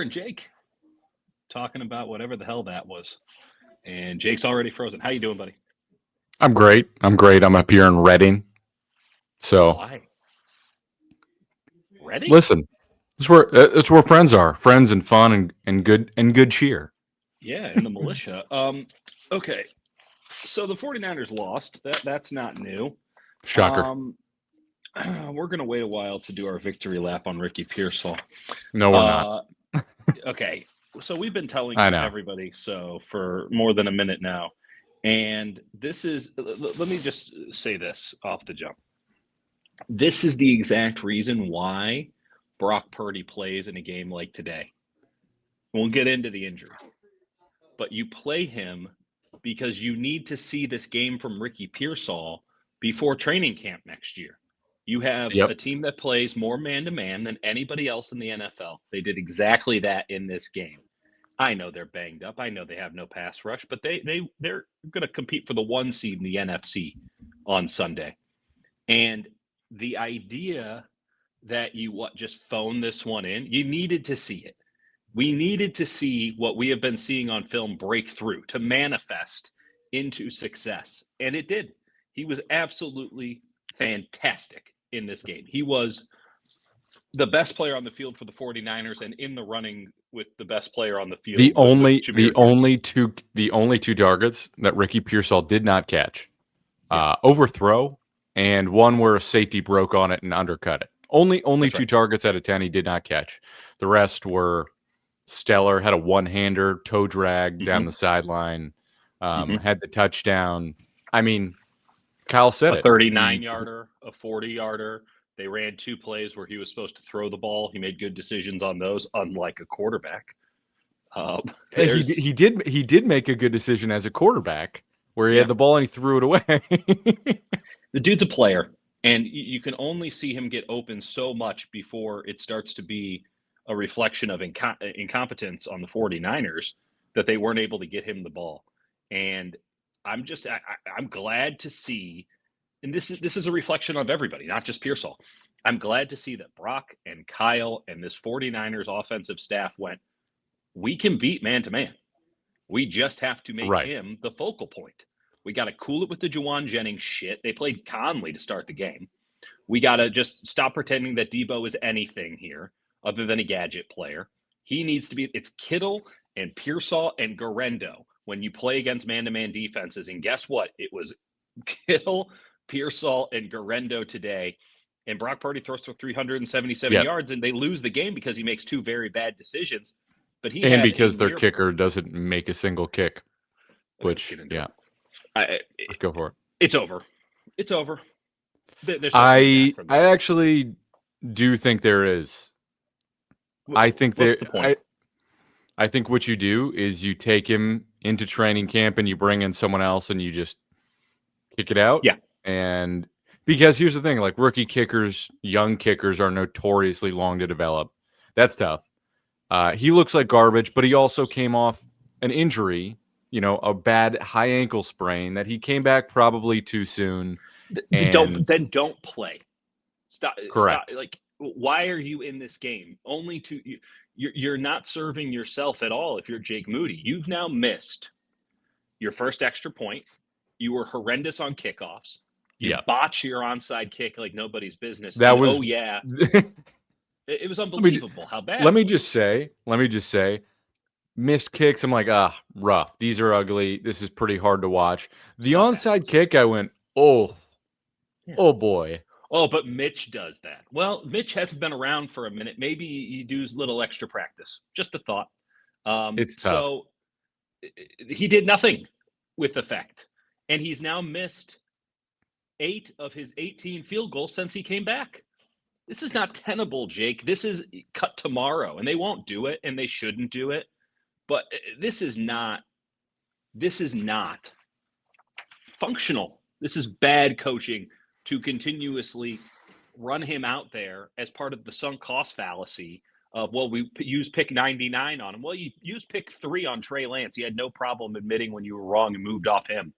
and Jake talking about whatever the hell that was. And Jake's already frozen. How you doing, buddy? I'm great. I'm up here in Reading. So Why? Ready? listen, it's where friends are, friends and fun and good cheer. Yeah, in the militia. Okay. So the 49ers lost. That's not new. Shocker. We're gonna wait a while to do our victory lap on Ricky Pearsall. No, we're not. Okay. So we've been telling I know. everybody so for more than a minute now. And this is, let me just say this off the jump. This is the exact reason why Brock Purdy plays in a game like today. We'll get into the injury, but you play him because you need to see this game from Ricky Pearsall before training camp next year. You have Yep. a team that plays more man-to-man than anybody else in the NFL. They did exactly that in this game. I know they're banged up. I know they have no pass rush, but they're going to compete for the 1 seed in the NFC on Sunday. And the idea that you just phone this one in, you needed to see it. We needed to see what we have been seeing on film break through to manifest into success. And it did. He was absolutely fantastic in this game. He was the best player on the field for the 49ers and in the running with the best player on the field. The only two targets that Ricky Pearsall did not catch, overthrow and one where a safety broke on it and undercut it. Only That's two right. targets out of 10 he did not catch. The rest were stellar. Had a one-hander toe drag down the sideline. Had the touchdown. I mean, Kyle said a it. 39-yarder, a 40-yarder. They ran 2 plays where he was supposed to throw the ball. He made good decisions on those, unlike a quarterback. He did make a good decision as a quarterback where he had the ball and he threw it away. The dude's a player, and you can only see him get open so much before it starts to be a reflection of incompetence on the 49ers that they weren't able to get him the ball. And I'm glad to see, and this is a reflection of everybody, not just Pearsall. I'm glad to see that Brock and Kyle and this 49ers offensive staff went, we can beat man-to-man. We just have to make him the focal point. We got to cool it with the Juwan Jennings shit. They played Conley to start the game. We got to just stop pretending that Debo is anything here other than a gadget player. He needs to be – it's Kittle and Pearsall and Garendo when you play against man-to-man defenses. And guess what? It was Kittle, Pearsall, and Garendo today. And Brock Purdy throws for 377 yards, and they lose the game because he makes 2 very bad decisions. But because their kicker doesn't make a single kick, which, let's go for it. It's over. It's over. I actually do think there is. I think what's the point? I think what you do is you take him into training camp and you bring in someone else and you just kick it out. Yeah. And because here's the thing, like rookie kickers, young kickers are notoriously long to develop. That's tough. He looks like garbage, but he also came off an injury, a bad high ankle sprain that he came back probably too soon. Don't play. Stop. Correct. Stop. Like, why are you in this game? You're not serving yourself at all if you're Jake Moody. You've now missed your first extra point. You were horrendous on kickoffs. You botch your onside kick like nobody's business. It was unbelievable how bad. Let me just say, missed kicks. I'm like, rough. These are ugly. This is pretty hard to watch. The onside kick, I went, oh boy. Oh, but Mitch does that. Well, Mitch hasn't been around for a minute. Maybe you do a little extra practice. Just a thought. It's tough. So he did nothing with effect. And he's now missed 8 of his 18 field goals since he came back. This is not tenable, Jake. This is cut tomorrow, and they won't do it, and they shouldn't do it. But this is not functional. This is bad coaching to continuously run him out there as part of the sunk cost fallacy of, well, we use pick 99 on him. Well, you used pick 3 on Trey Lance. You had no problem admitting when you were wrong and moved off him.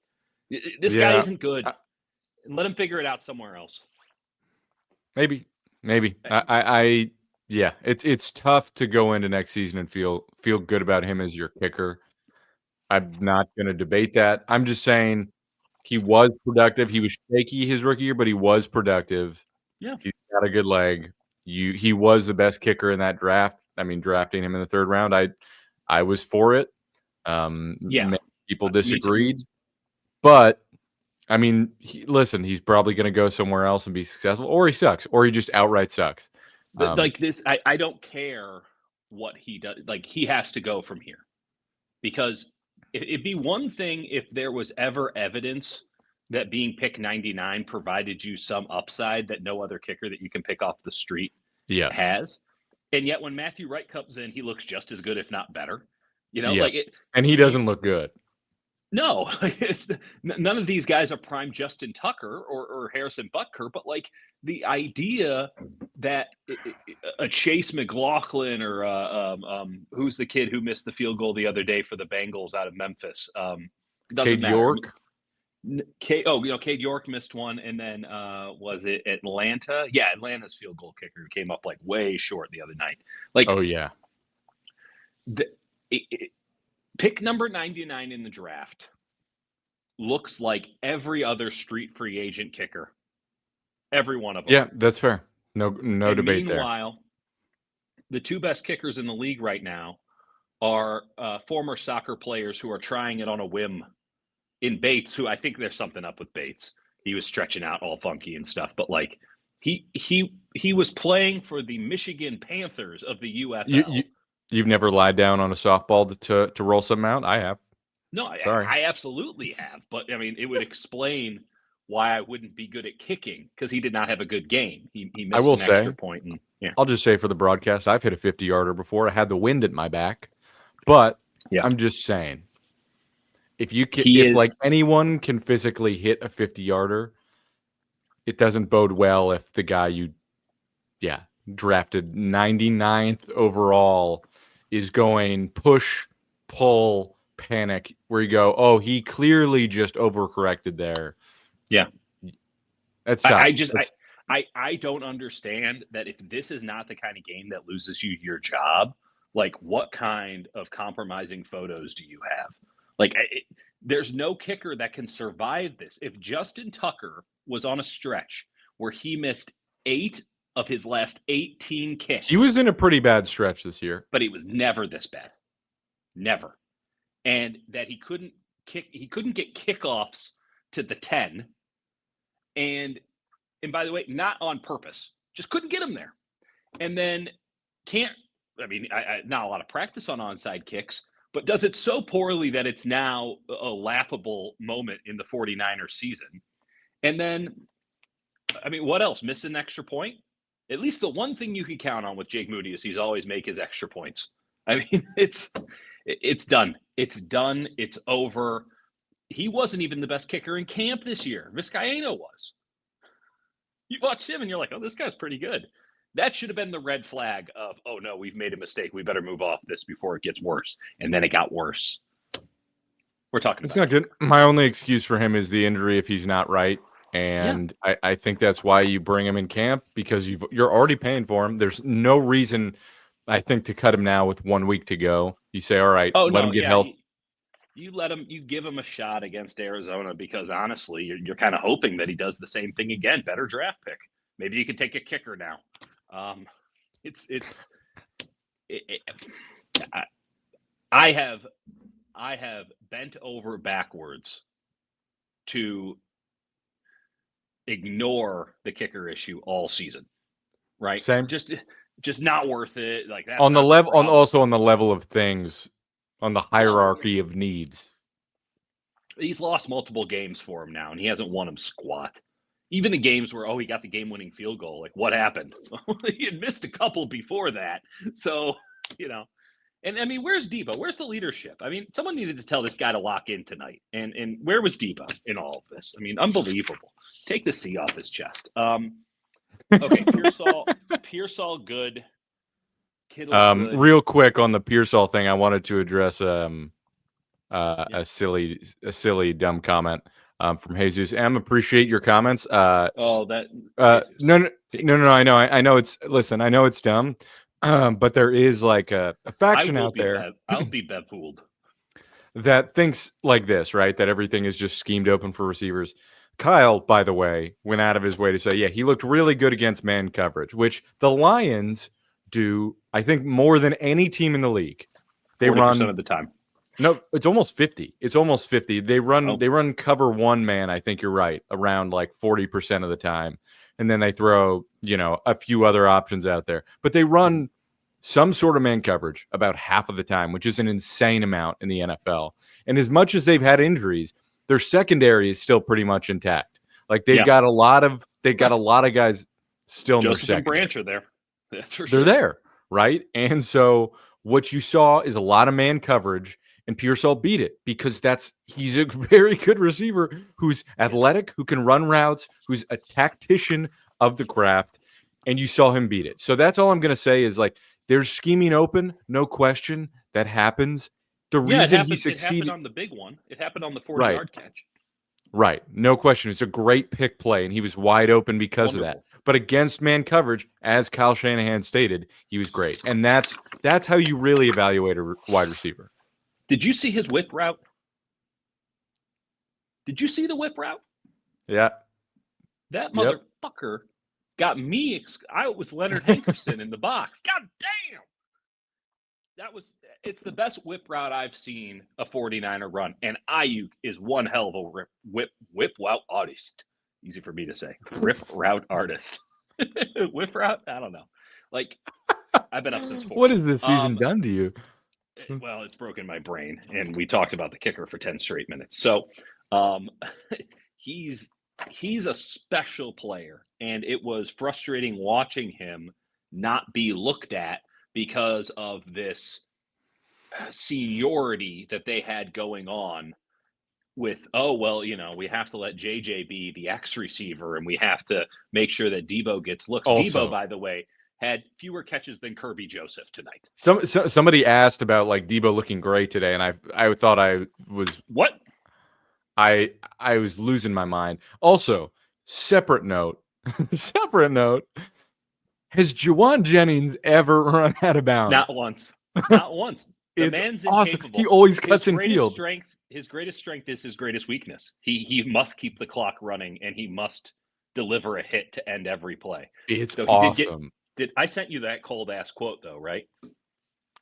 This guy isn't good. Let him figure it out somewhere else. Maybe. I Yeah, it's tough to go into next season and feel good about him as your kicker. I'm not gonna debate that. I'm just saying he was productive. He was shaky his rookie year, but he was productive. Yeah. He's got a good leg. He was the best kicker in that draft. I mean, drafting him in the 3rd round, I was for it. Yeah. Many people Me too. disagreed, but I mean, listen, he's probably going to go somewhere else and be successful, or he sucks, or he just outright sucks. But like this, I don't care what he does. Like he has to go from here because it'd be one thing if there was ever evidence that being pick 99 provided you some upside that no other kicker that you can pick off the street Yeah, has. And yet when Matthew Wright comes in, he looks just as good, if not better. yeah, Like it, and he doesn't look good. no, none of these guys are prime Justin Tucker or Harrison Butker, but like the idea that a Chase McLaughlin or who's the kid who missed the field goal the other day for the Bengals out of Memphis? Doesn't Cade matter. York. Cade York missed one, and then was it Atlanta? Yeah, Atlanta's field goal kicker came up like way short the other night. Like, oh yeah, pick number 99 in the draft looks like every other street free agent kicker. Every one of them. Yeah, that's fair. No debate there. Meanwhile, the 2 best kickers in the league right now are former soccer players who are trying it on a whim in Bates, who I think there's something up with Bates. He was stretching out all funky and stuff, but like he was playing for the Michigan Panthers of the UFL. You've never lied down on a softball to roll something out? I have. No, I absolutely have. But I mean, it would explain why I wouldn't be good at kicking because he did not have a good game. He missed an extra point. And, yeah. I'll just say for the broadcast, I've hit a 50-yarder before. I had the wind at my back, but yeah. I'm just saying, if like anyone can physically hit a 50-yarder, it doesn't bode well if the guy you drafted 99th overall is going push, pull, panic, where you go, oh, he clearly just overcorrected there. Yeah. That's tough. I don't understand that if this is not the kind of game that loses you your job, like what kind of compromising photos do you have? Like there's no kicker that can survive this. If Justin Tucker was on a stretch where he missed 8 of his last 18 kicks. He was in a pretty bad stretch this year. But he was never this bad. Never. And that he couldn't get kickoffs to the 10. And by the way, not on purpose. Just couldn't get him there. And then not a lot of practice on onside kicks, but does it so poorly that it's now a laughable moment in the 49ers season. And then, what else? Miss an extra point? At least the one thing you can count on with Jake Moody is he's always make his extra points. It's done. It's done. It's over. He wasn't even the best kicker in camp this year. Vizcaino was. You watch him and you're like, oh, this guy's pretty good. That should have been the red flag of, oh, no, we've made a mistake. We better move off this before it gets worse. And then it got worse. We're talking about not good. My only excuse for him is the injury if he's not right. And yeah. I think that's why you bring him in camp, because you're already paying for him. There's no reason, I think, to cut him now with 1 week to go. You say, all right, let him get health. You give him a shot against Arizona because honestly, you're kind of hoping that he does the same thing again. Better draft pick. Maybe you can take a kicker now. I have bent over backwards to ignore the kicker issue all season, right? Same. Just not worth it. Like that on the level, also on the level of things, on the hierarchy of needs. He's lost multiple games for him now, and he hasn't won them squat. Even the games where he got the game-winning field goal. Like, what happened? He had missed a couple before that, so And where's Debo? Where's the leadership? Someone needed to tell this guy to lock in tonight. And where was Debo in all of this? Unbelievable. Take the C off his chest. Okay, Pearsall good. Kittle good. Real quick on the Pearsall thing, I wanted to address a silly dumb comment. From Jesus. Em, appreciate your comments. Oh, that no, Jesus. no. I know it's. Listen, I know it's dumb, but there is like a faction out there I'll be befooled. that thinks like this, right? That everything is just schemed open for receivers. Kyle, by the way, went out of his way to say, yeah, he looked really good against man coverage, which the Lions do, I think, more than any team in the league. They 40% run of the time. no, it's almost 50. It's almost 50. They run Oh. they run cover one man, I think you're right, around like 40% of the time. And then they throw, a few other options out there. But they run some sort of man coverage about half of the time, which is an insane amount in the NFL. And as much as they've had injuries, their secondary is still pretty much intact. Like they've got a lot of guys still in their Joseph and secondary. Branch are there. That's for They're sure. there, right? And so what you saw is a lot of man coverage, and Pearsall beat it because he's a very good receiver who's athletic, who can run routes, who's a tactician of the craft, and you saw him beat it. So that's all I'm going to say is like there's scheming open, no question, that happens. The reason he succeeded, it happened on the big one. It happened on the 40-yard catch. Right. No question. It's a great pick play, and he was wide open because of that. But against man coverage, as Kyle Shanahan stated, he was great. And that's how you really evaluate a wide receiver. Did you see his whip route? Did you see the whip route? Yeah. That motherfucker got me. I was Leonard Hankerson in the box. God damn. It's the best whip route I've seen a 49er run. And Ayuk is one hell of a whip route artist. Easy for me to say. Whip route artist. Whip route? I don't know. Like, I've been up since 4. What has this season done to you? Well, it's broken my brain. And we talked about the kicker for 10 straight minutes. So he's a special player. And it was frustrating watching him not be looked at because of this seniority that they had going on with, we have to let JJ be the X receiver and we have to make sure that Debo gets looks. Also, Debo, by the way, had fewer catches than Kirby Joseph tonight. Somebody asked about like Debo looking great today, and I thought I was what? I was losing my mind. Also, separate note. Has Juwan Jennings ever run out of bounds? Not once. Not once. The man's awesome. incapable. He always cuts in field. His greatest strength is his greatest weakness. He must keep the clock running, and he must deliver a hit to end every play. It's awesome. Did I sent you that cold ass quote though, right?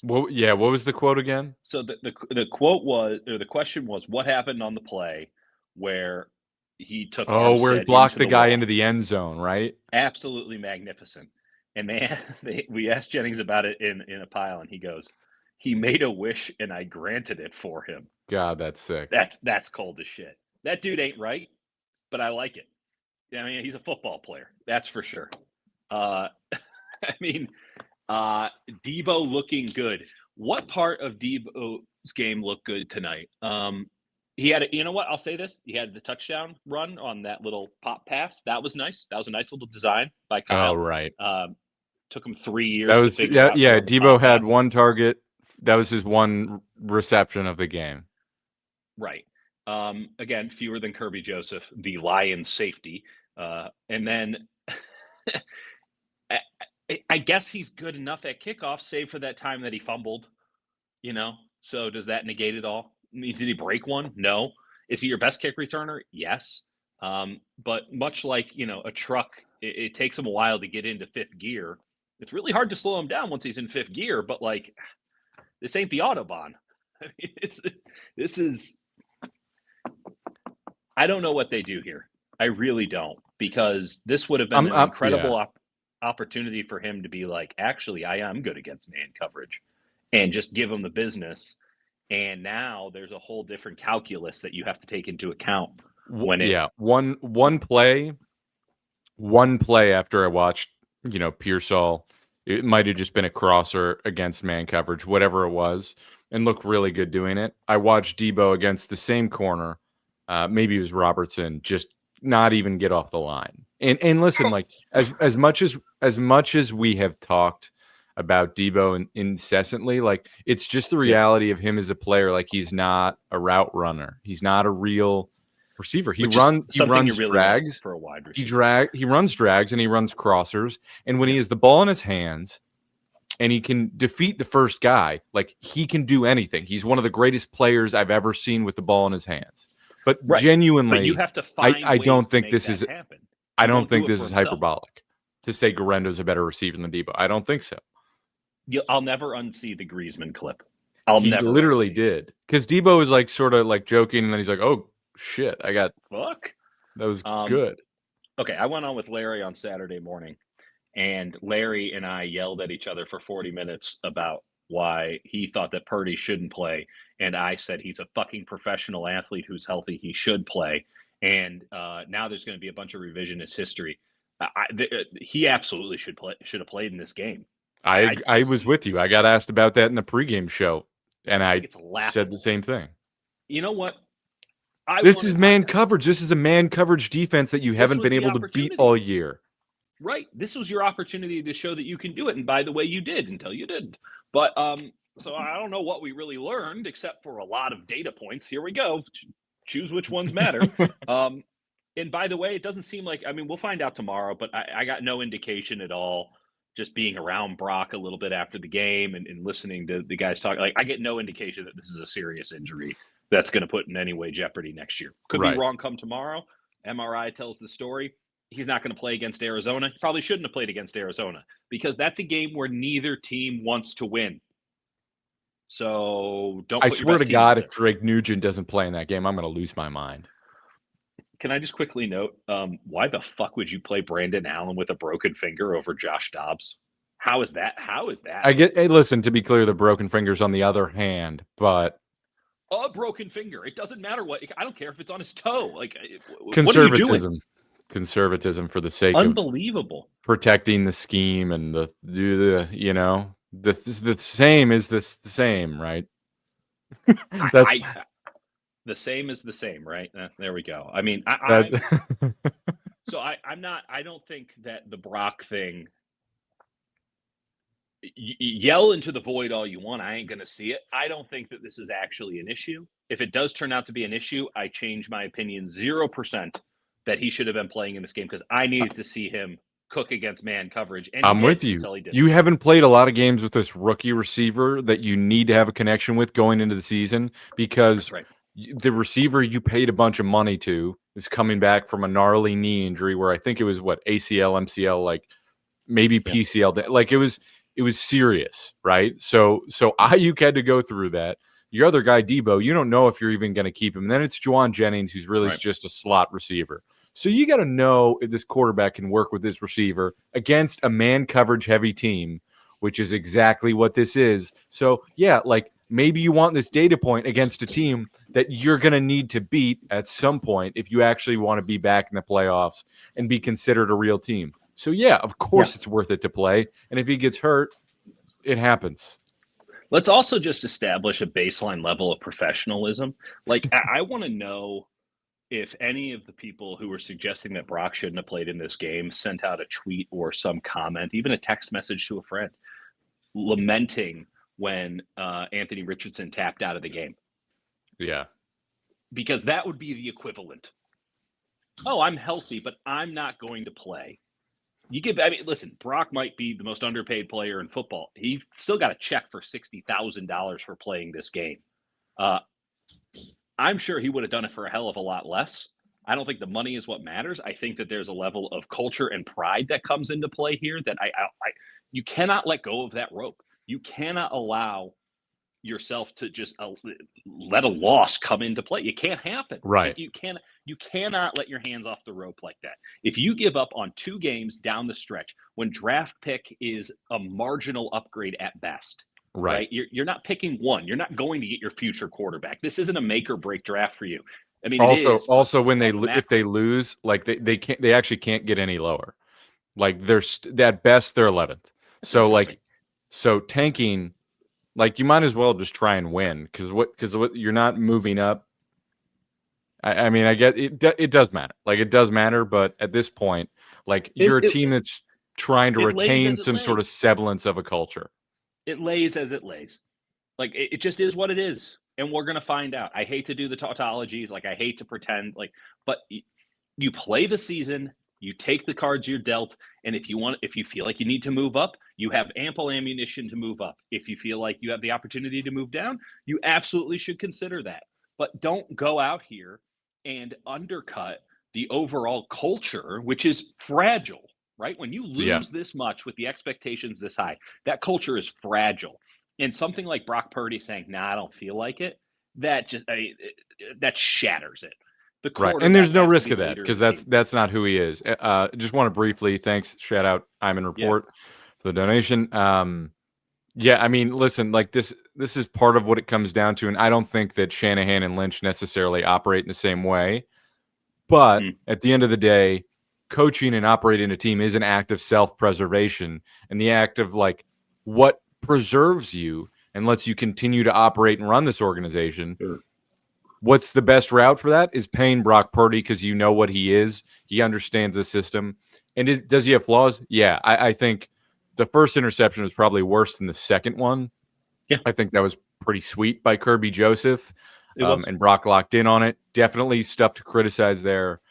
Well, yeah. What was the quote again? So the quote was, or the question was, what happened on the play where he took? Where he blocked the guy into the end zone, right? Absolutely magnificent. And we asked Jennings about it in a pile, and he goes, "He made a wish, and I granted it for him." God, that's sick. That's cold as shit. That dude ain't right, but I like it. I mean, he's a football player, that's for sure. I mean, Debo looking good. What part of Debo's game looked good tonight? He had you know what? I'll say this. He had the touchdown run on that little pop pass. That was nice. That was a nice little design by Kyle. Oh, right. Took him 3 years. That was Debo had one target. That was his one reception of the game. Right. Again, fewer than Kirby Joseph, the Lions safety. And then I guess he's good enough at kickoff, save for that time that he fumbled, So does that negate it all? I mean, did he break one? No. Is he your best kick returner? Yes. But much like, a truck, it takes him a while to get into fifth gear. It's really hard to slow him down once he's in fifth gear, but like, this ain't the Autobahn. I mean, I don't know what they do here. I really don't, because this would have been an incredible opportunity for him to be like, actually, I am good against man coverage, and just give him the business. And now there's a whole different calculus that you have to take into account when one play after I watched, Pearsall, it might have just been a crosser against man coverage, whatever it was, and looked really good doing it. I watched Debo against the same corner. Maybe it was Robertson, just not even get off the line. And listen, like as much as we have talked about Debo incessantly, like it's just the reality of him as a player. Like he's not a route runner. He's not a real receiver. He which is something you runs really want drags. for a wide receiver. He runs drags and he runs crossers. And when he Yeah. has the ball in his hands and he can defeat the first guy, like he can do anything. He's one of the greatest players I've ever seen with the ball in his hands. But Right. genuinely, But you have to find I ways don't to think make this that is happen. I He don't won't do think it this for is himself. hyperbolic to say Garendo's a better receiver than Debo. I don't think so. I'll never unsee the Griezmann clip. I'll He never literally unsee it. did. Because Debo was like sort of like joking, and then he's like, "Oh shit, Fuck. that was good." Okay, I went on with Larry on Saturday morning, and Larry and I yelled at each other for 40 minutes about why he thought that Purdy shouldn't play, and I said he's a fucking professional athlete who's healthy. He should play, and now there's going to be a bunch of revisionist history. He absolutely should have played in this game. I was with you. I got asked about that in the pregame show, and I it's said laughable. the same thing. You know what? This is man coverage. This is a man coverage defense that you haven't been able to beat all year. Right. This was your opportunity to show that you can do it. And by the way, you did until you didn't. But so I don't know what we really learned, except for a lot of data points. Here we go. Choose which ones matter. And by the way, it doesn't seem like, I mean, we'll find out tomorrow, but I got no indication at all, just being around Brock a little bit after the game and listening to the guys talk. Like, I get no indication that this is a serious injury that's going to put in any way jeopardy next year. Could be wrong come tomorrow. MRI tells the story. He's not going to play against Arizona. He probably shouldn't have played against Arizona because that's a game where neither team wants to win. So don't. I swear to God, if Drake Nugent doesn't play in that game, I'm going to lose my mind. Can I just quickly note, why the fuck would you play Brandon Allen with a broken finger over Josh Dobbs? How is that? Hey, listen, to be clear, the broken finger's on the other hand, but a broken finger. It doesn't matter what. I don't care if it's on his toe. Like, conservatism. What are you doing? Conservatism for the sake of protecting the scheme and the same is the same, right? The same is the same, right? There we go. I mean, so I'm not. I don't think that the Brock thing. Yell into the void all you want. I ain't going to see it. I don't think that this is actually an issue. If it does turn out to be an issue, I change my opinion 0% that he should have been playing in this game because I needed to see him cook against man coverage. And I'm with you. You haven't played a lot of games with this rookie receiver that you need to have a connection with going into the season because the receiver you paid a bunch of money to is coming back from a gnarly knee injury where I think it was ACL, MCL, like maybe PCL. Like it was serious, right? So Ayuk had to go through that. Your other guy, Debo, you don't know if you're even going to keep him. And then it's Juwan Jennings, who's really just a slot receiver. So you got to know if this quarterback can work with this receiver against a man coverage heavy team, which is exactly what this is. So yeah, like maybe you want this data point against a team that you're going to need to beat at some point if you actually want to be back in the playoffs and be considered a real team. So yeah, of course it's worth it to play. And if he gets hurt, it happens. Let's also just establish a baseline level of professionalism. Like I want to know if any of the people who were suggesting that Brock shouldn't have played in this game sent out a tweet or some comment, even a text message to a friend, lamenting when Anthony Richardson tapped out of the game. Yeah. Because that would be the equivalent. Oh, I'm healthy, but I'm not going to play. Listen, Brock might be the most underpaid player in football. He still got a check for $60,000 for playing this game. I'm sure he would have done it for a hell of a lot less. I don't think the money is what matters. I think that there's a level of culture and pride that comes into play here that you cannot let go of that rope. You cannot allow yourself to just let a loss come into play. It can't happen. Right. You cannot let your hands off the rope like that. If you give up on 2 games down the stretch when draft pick is a marginal upgrade at best, right? You're not picking one. You're not going to get your future quarterback. This isn't a make or break draft for you. I mean, also when if they lose, like they actually can't get any lower. Like at best they're 11th. So tanking, like you might as well just try and win because you're not moving up. I mean, I get it. It does matter. Like it does matter, but at this point, like you're a team that's trying to retain some sort of semblance of a culture. It lays as it lays. Like it just is what it is. and we're gonna find out. I hate to do the tautologies, like I hate to pretend, like, but you play the season, you take the cards you're dealt, and if you feel like you need to move up, you have ample ammunition to move up. If you feel like you have the opportunity to move down, you absolutely should consider that. But don't go out here and undercut the overall culture, which is fragile, right? When you Yeah. lose this much with the expectations this high, that culture is fragile. And something like Brock Purdy saying, "Nah, I don't feel like it," that just that shatters it. The Right. And there's quarterback no has to risk be of the that leader of because the team. that's not who he is. Just want to briefly, thanks, shout out Iman Yeah, Report for the donation. Yeah, I mean, listen, like this is part of what it comes down to, and I don't think that Shanahan and Lynch necessarily operate in the same way. But mm, at the end of the day, coaching and operating a team is an act of self-preservation and the act of like what preserves you and lets you continue to operate and run this organization. sure. What's the best route for that is paying Brock Purdy because you know what he is. He understands the system. And does he have flaws? Yeah. I think the first interception was probably worse than the second one. Yeah, I think that was pretty sweet by Kirby Joseph. it was. And Brock locked in on it. Definitely stuff to criticize there.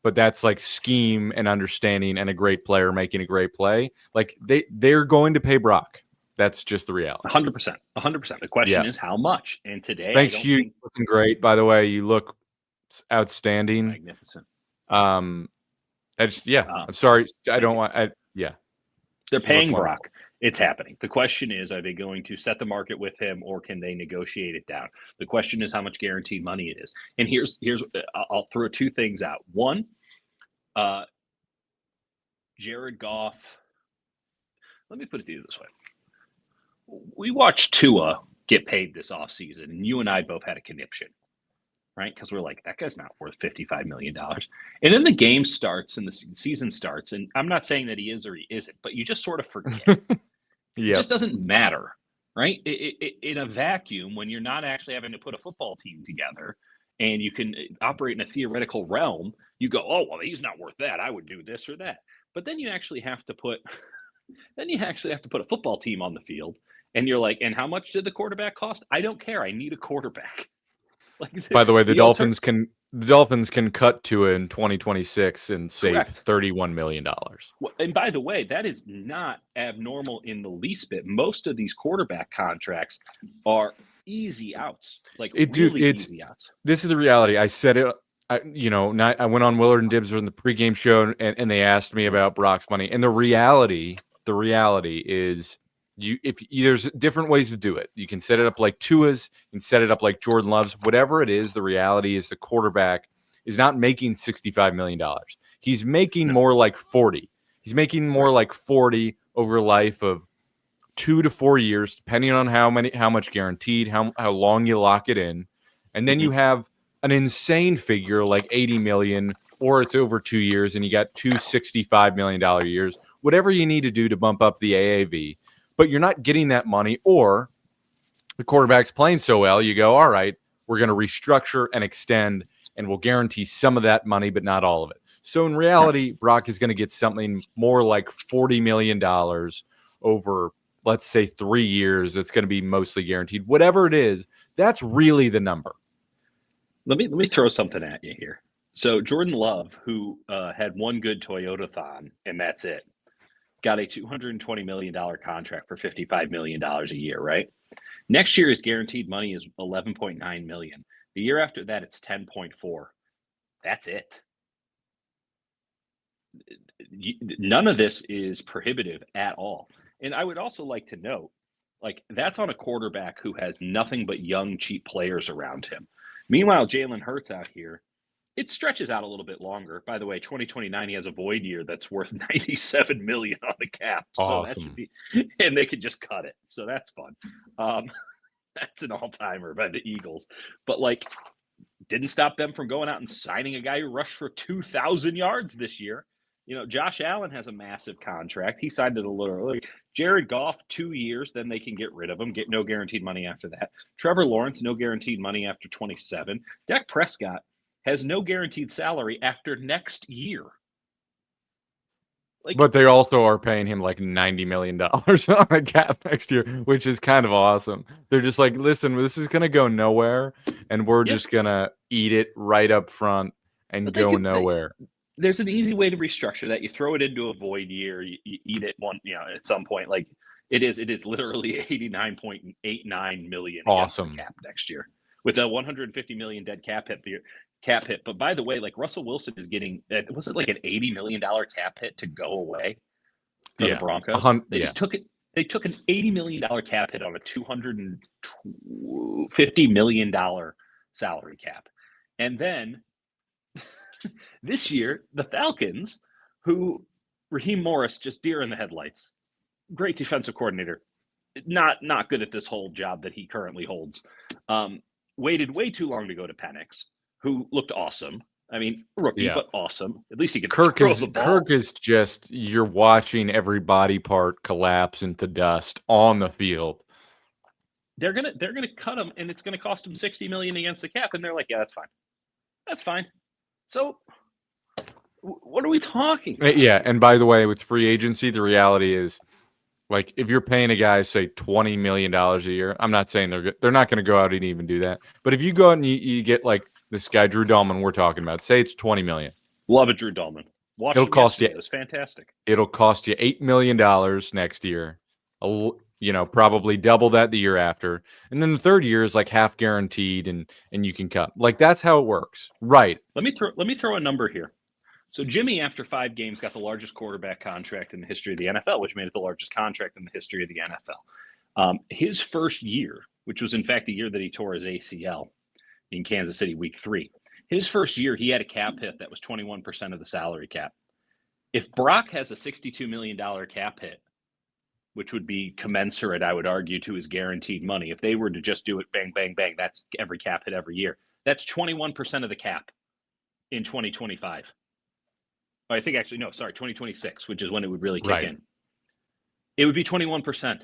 But that's like scheme and understanding and a great player making a great play. Like they're going to pay Brock. That's just the reality. 100%. 100%. The question Yeah. is how much. And today, I Thanks, don't Hugh. think Looking great, by the way. You look outstanding. magnificent. Um, yeah. Uh, I'm sorry. I Thank don't you. want. Yeah, They're you look paying wonderful. Brock. It's happening. The question is, are they going to set the market with him, or can they negotiate it down? The question is how much guaranteed money it is. And here's I'll throw two things out. One, uh, Jared Goff. Let me put it to you this way: we watched Tua get paid this offseason, and you and I both had a conniption, right? Because we're like, that guy's not worth $55 million. And then the game starts and the season starts, and I'm not saying that he is or he isn't, but you just sort of forget. It Yep. just doesn't matter, right? In a vacuum, when you're not actually having to put a football team together and you can operate in a theoretical realm, you go, oh, well, he's not worth that. I would do this or that. But then you actually have to put a football team on the field, and you're like, and how much did the quarterback cost? I don't care. I need a quarterback. Like By the way, the alter the Dolphins can cut to it in 2026 and save correct. $31 million. And by the way, that is not abnormal in the least bit. Most of these quarterback contracts are easy outs, like Dude, really easy outs. this is the reality. I said it. I went on Willard and Dibbs in the pregame show, and they asked me about Brock's money. And the reality is, there's different ways to do it. You can set it up like Tua's, you can set it up like Jordan Love's. Whatever it is, the reality is the quarterback is not making $65 million. He's making No, more like 40. He's making more right. like 40 over a life of 2 to 4 years, depending on how much guaranteed, how long you lock it in. And then you Hmm. have an insane figure like 80 million, or it's over 2 years and you got two $65 million years, whatever you need to do to bump up the AAV. But you're not getting that money, or the quarterback's playing so well, you go, all right, we're going to restructure and extend, and we'll guarantee some of that money, but not all of it. So in Right. reality, Brock is going to get something more like $40 million over, let's say, 3 years. It's going to be mostly guaranteed. Whatever it is, that's really the number. Let me throw something at you here. So Jordan Love, who had one good Toyota-thon, and that's it, got a $220 million contract for $55 million a year, right? Next year, his guaranteed money is 11.9 million. The year after that, it's 10.4. That's it. None of this is prohibitive at all. And I would also like to note, like, that's on a quarterback who has nothing but young, cheap players around him. Meanwhile, Jalen Hurts out here, it stretches out a little bit longer. By the way, 2029, he has a void year that's worth 97 million on the cap. So that should Awesome. be, and they could just cut it. So that's fun. Um, that's an all timer by the Eagles. But like, didn't stop them from going out and signing a guy who rushed for 2,000 yards this year. You know, Josh Allen has a massive contract. He signed it a little early. Jared Goff, 2 years, then they can get rid of him, get no guaranteed money after that. Trevor Lawrence, no guaranteed money after 27. Dak Prescott has no guaranteed salary after next year. But they also are paying him like $90 million on a cap next year, which is kind of awesome. They're just like, listen, this is going to go nowhere, and we're yeah, just going to eat it right up front and but go nowhere. there's an easy way to restructure that. You throw it into a void year. You eat it at some point. Like it is literally 89.89 million against the Awesome. cap next year with a 150 million dead cap hit. But by the way, like Russell Wilson is getting, was it like an $80 million cap hit to go away for the Broncos? They just took it. They took an $80 million cap hit on a $250 million salary cap. And then this year, the Falcons, who Raheem Morris, just deer in the headlights, great defensive coordinator, not good at this whole job that he currently holds. Waited way too long to go to Penix, who looked awesome. I mean, rookie, but awesome. At least he could throw the ball. Kirk is just, you're watching every body part collapse into dust on the field. They're gonna cut him, and it's gonna cost him $60 million against the cap, and they're like, yeah, that's fine. That's fine. So what are we talking about? Yeah, and by the way, with free agency, the reality is, like, if you're paying a guy, say, $20 million a year, I'm not saying they're not going to go out and even do that. But if you go out and you get, like, this guy, Drew Dahlman, we're talking about, say it's $20 million. Love it, Drew Dahlman. It'll cost you. It was fantastic. It'll cost you $8 million next year. Probably double that the year after. And then the third year is like half guaranteed and you can cut. Like, that's how it works. Right. Let me throw a number here. So Jimmy, after 5 games, got the largest quarterback contract in the history of the NFL, which made it the largest contract in the history of the NFL. His first year, which was in fact the year that he tore his ACL in Kansas City week 3, his first year, he had a cap hit that was 21% of the salary cap. If Brock has a $62 million cap hit, which would be commensurate, I would argue, to his guaranteed money, if they were to just do it bang, bang, bang, that's every cap hit every year. That's 21% of the cap in 2025. I think 2026, which is when it would really kick in. It would be 21%.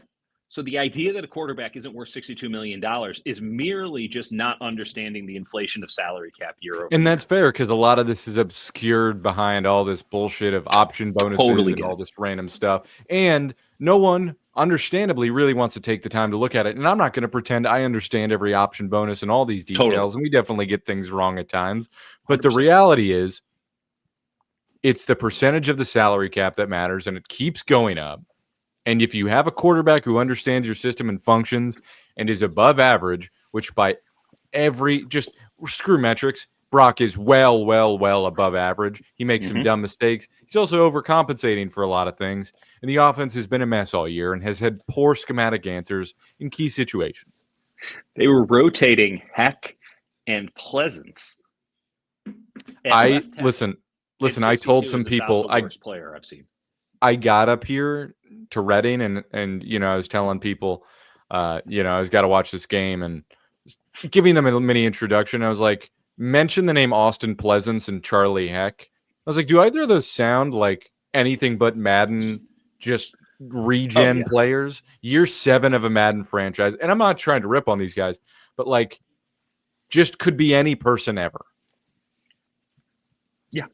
So the idea that a quarterback isn't worth $62 million is merely just not understanding the inflation of salary cap year over year. And that's fair, because a lot of this is obscured behind all this bullshit of option bonuses and all this random stuff. And no one, understandably, really wants to take the time to look at it. And I'm not going to pretend I understand every option bonus and all these details. And we definitely get things wrong at times. But 100%. The reality is, it's the percentage of the salary cap that matters, and it keeps going up. And if you have a quarterback who understands your system and functions and is above average, which by just screw metrics, Brock is well above average. He makes some dumb mistakes. He's also overcompensating for a lot of things. And the offense has been a mess all year and has had poor schematic answers in key situations. They were rotating Heck and Pleasance. Listen, I told some people, the worst player I've seen. I got up here to Reading and I was telling people, I was got to watch this game and giving them a mini introduction. I was like, mention the name Austin Pleasance and Charlie Heck. I was like, do either of those sound like anything but Madden, just regen players? Year 7 of a Madden franchise. And I'm not trying to rip on these guys, but like, just could be any person ever. Yeah.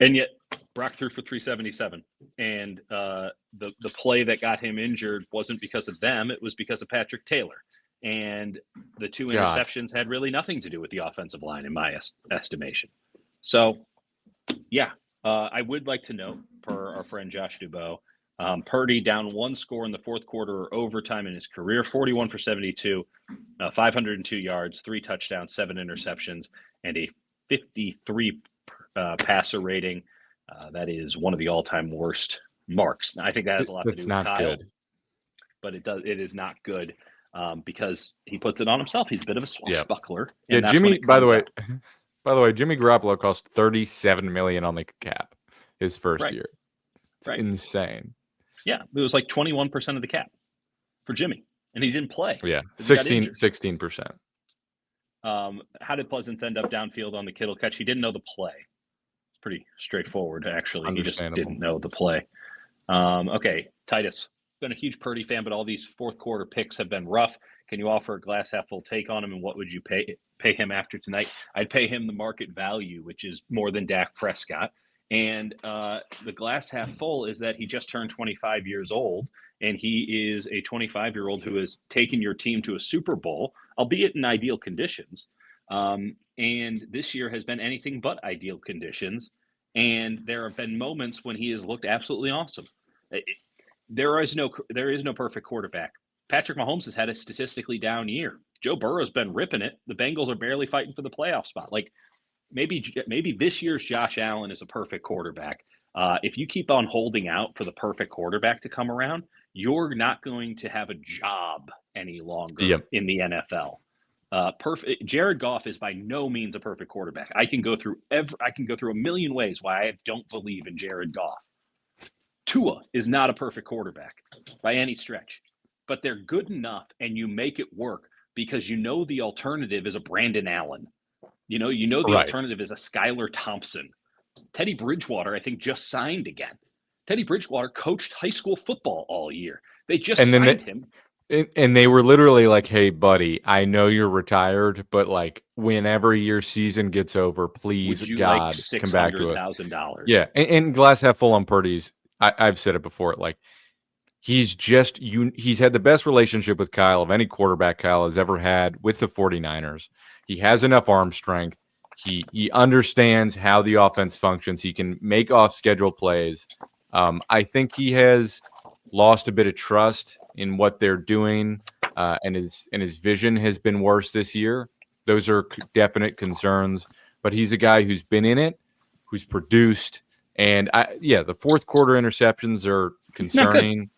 And yet Brock threw for 377, and the play that got him injured wasn't because of them; it was because of Patrick Taylor. And the 2 interceptions had really nothing to do with the offensive line, in my estimation. So, yeah, I would like to note, per our friend Josh Dubow, Purdy down 1 score in the fourth quarter or overtime in his career, 41 for 72, 502 yards, 3 touchdowns, 7 interceptions, and a 53 passer rating. That is one of the all-time worst marks. Now, I think that has a lot to do with Kyle. Good. But it is not good because he puts it on himself. He's a bit of a swashbuckler. Yeah, Jimmy. By the way, Jimmy Garoppolo cost $37 million on the cap his first year. It's insane. Yeah, it was like 21% of the cap for Jimmy, and he didn't play. Yeah, 16%. How did Pleasance end up downfield on the Kittle catch? He didn't know the play. Pretty straightforward, actually. He just didn't know the play. Okay, Titus. Been a huge Purdy fan, but all these fourth quarter picks have been rough. Can you offer a glass half full take on him, and what would you pay him after tonight? I'd pay him the market value, which is more than Dak Prescott, And the glass half full is that he just turned 25 years old, and he is a 25-year-old who has taken your team to a Super Bowl, albeit in ideal conditions. And this year has been anything but ideal conditions. And there have been moments when he has looked absolutely awesome. There is no perfect quarterback. Patrick Mahomes has had a statistically down year. Joe Burrow's been ripping it. The Bengals are barely fighting for the playoff spot. Like, maybe this year's Josh Allen is a perfect quarterback. If you keep on holding out for the perfect quarterback to come around, you're not going to have a job any longer in the NFL. Jared Goff is by no means a perfect quarterback. I can go through a million ways why I don't believe in Jared Goff. Tua is not a perfect quarterback by any stretch, but they're good enough, and you make it work because you know the alternative is a Brandon Allen. You know the alternative is a Skylar Thompson. Teddy Bridgewater, I think, just signed again. Teddy Bridgewater coached high school football all year. They just signed him. And they were literally like, hey, buddy, I know you're retired, but like whenever your season gets over, please, God, come back to us. $600,000. Yeah. And glass half full on Purdy's. I've said it before. Like, he's had the best relationship with Kyle of any quarterback Kyle has ever had with the 49ers. He has enough arm strength. He understands how the offense functions. He can make off-schedule plays. I think he has lost a bit of trust in what they're doing, and his vision has been worse this year. Those are definite concerns. But he's a guy who's been in it, who's produced, and the fourth quarter interceptions are concerning.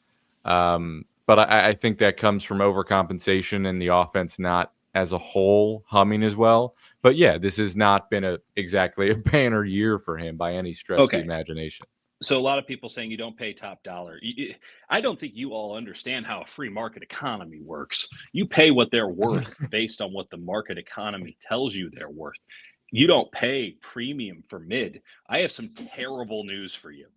But I think that comes from overcompensation and the offense not as a whole humming as well. But yeah, this has not been exactly a banner year for him by any stretch of the imagination. So a lot of people saying you don't pay top dollar. I don't think you all understand how a free market economy works. You pay what they're worth based on what the market economy tells you they're worth. You don't pay premium for mid. I have some terrible news for you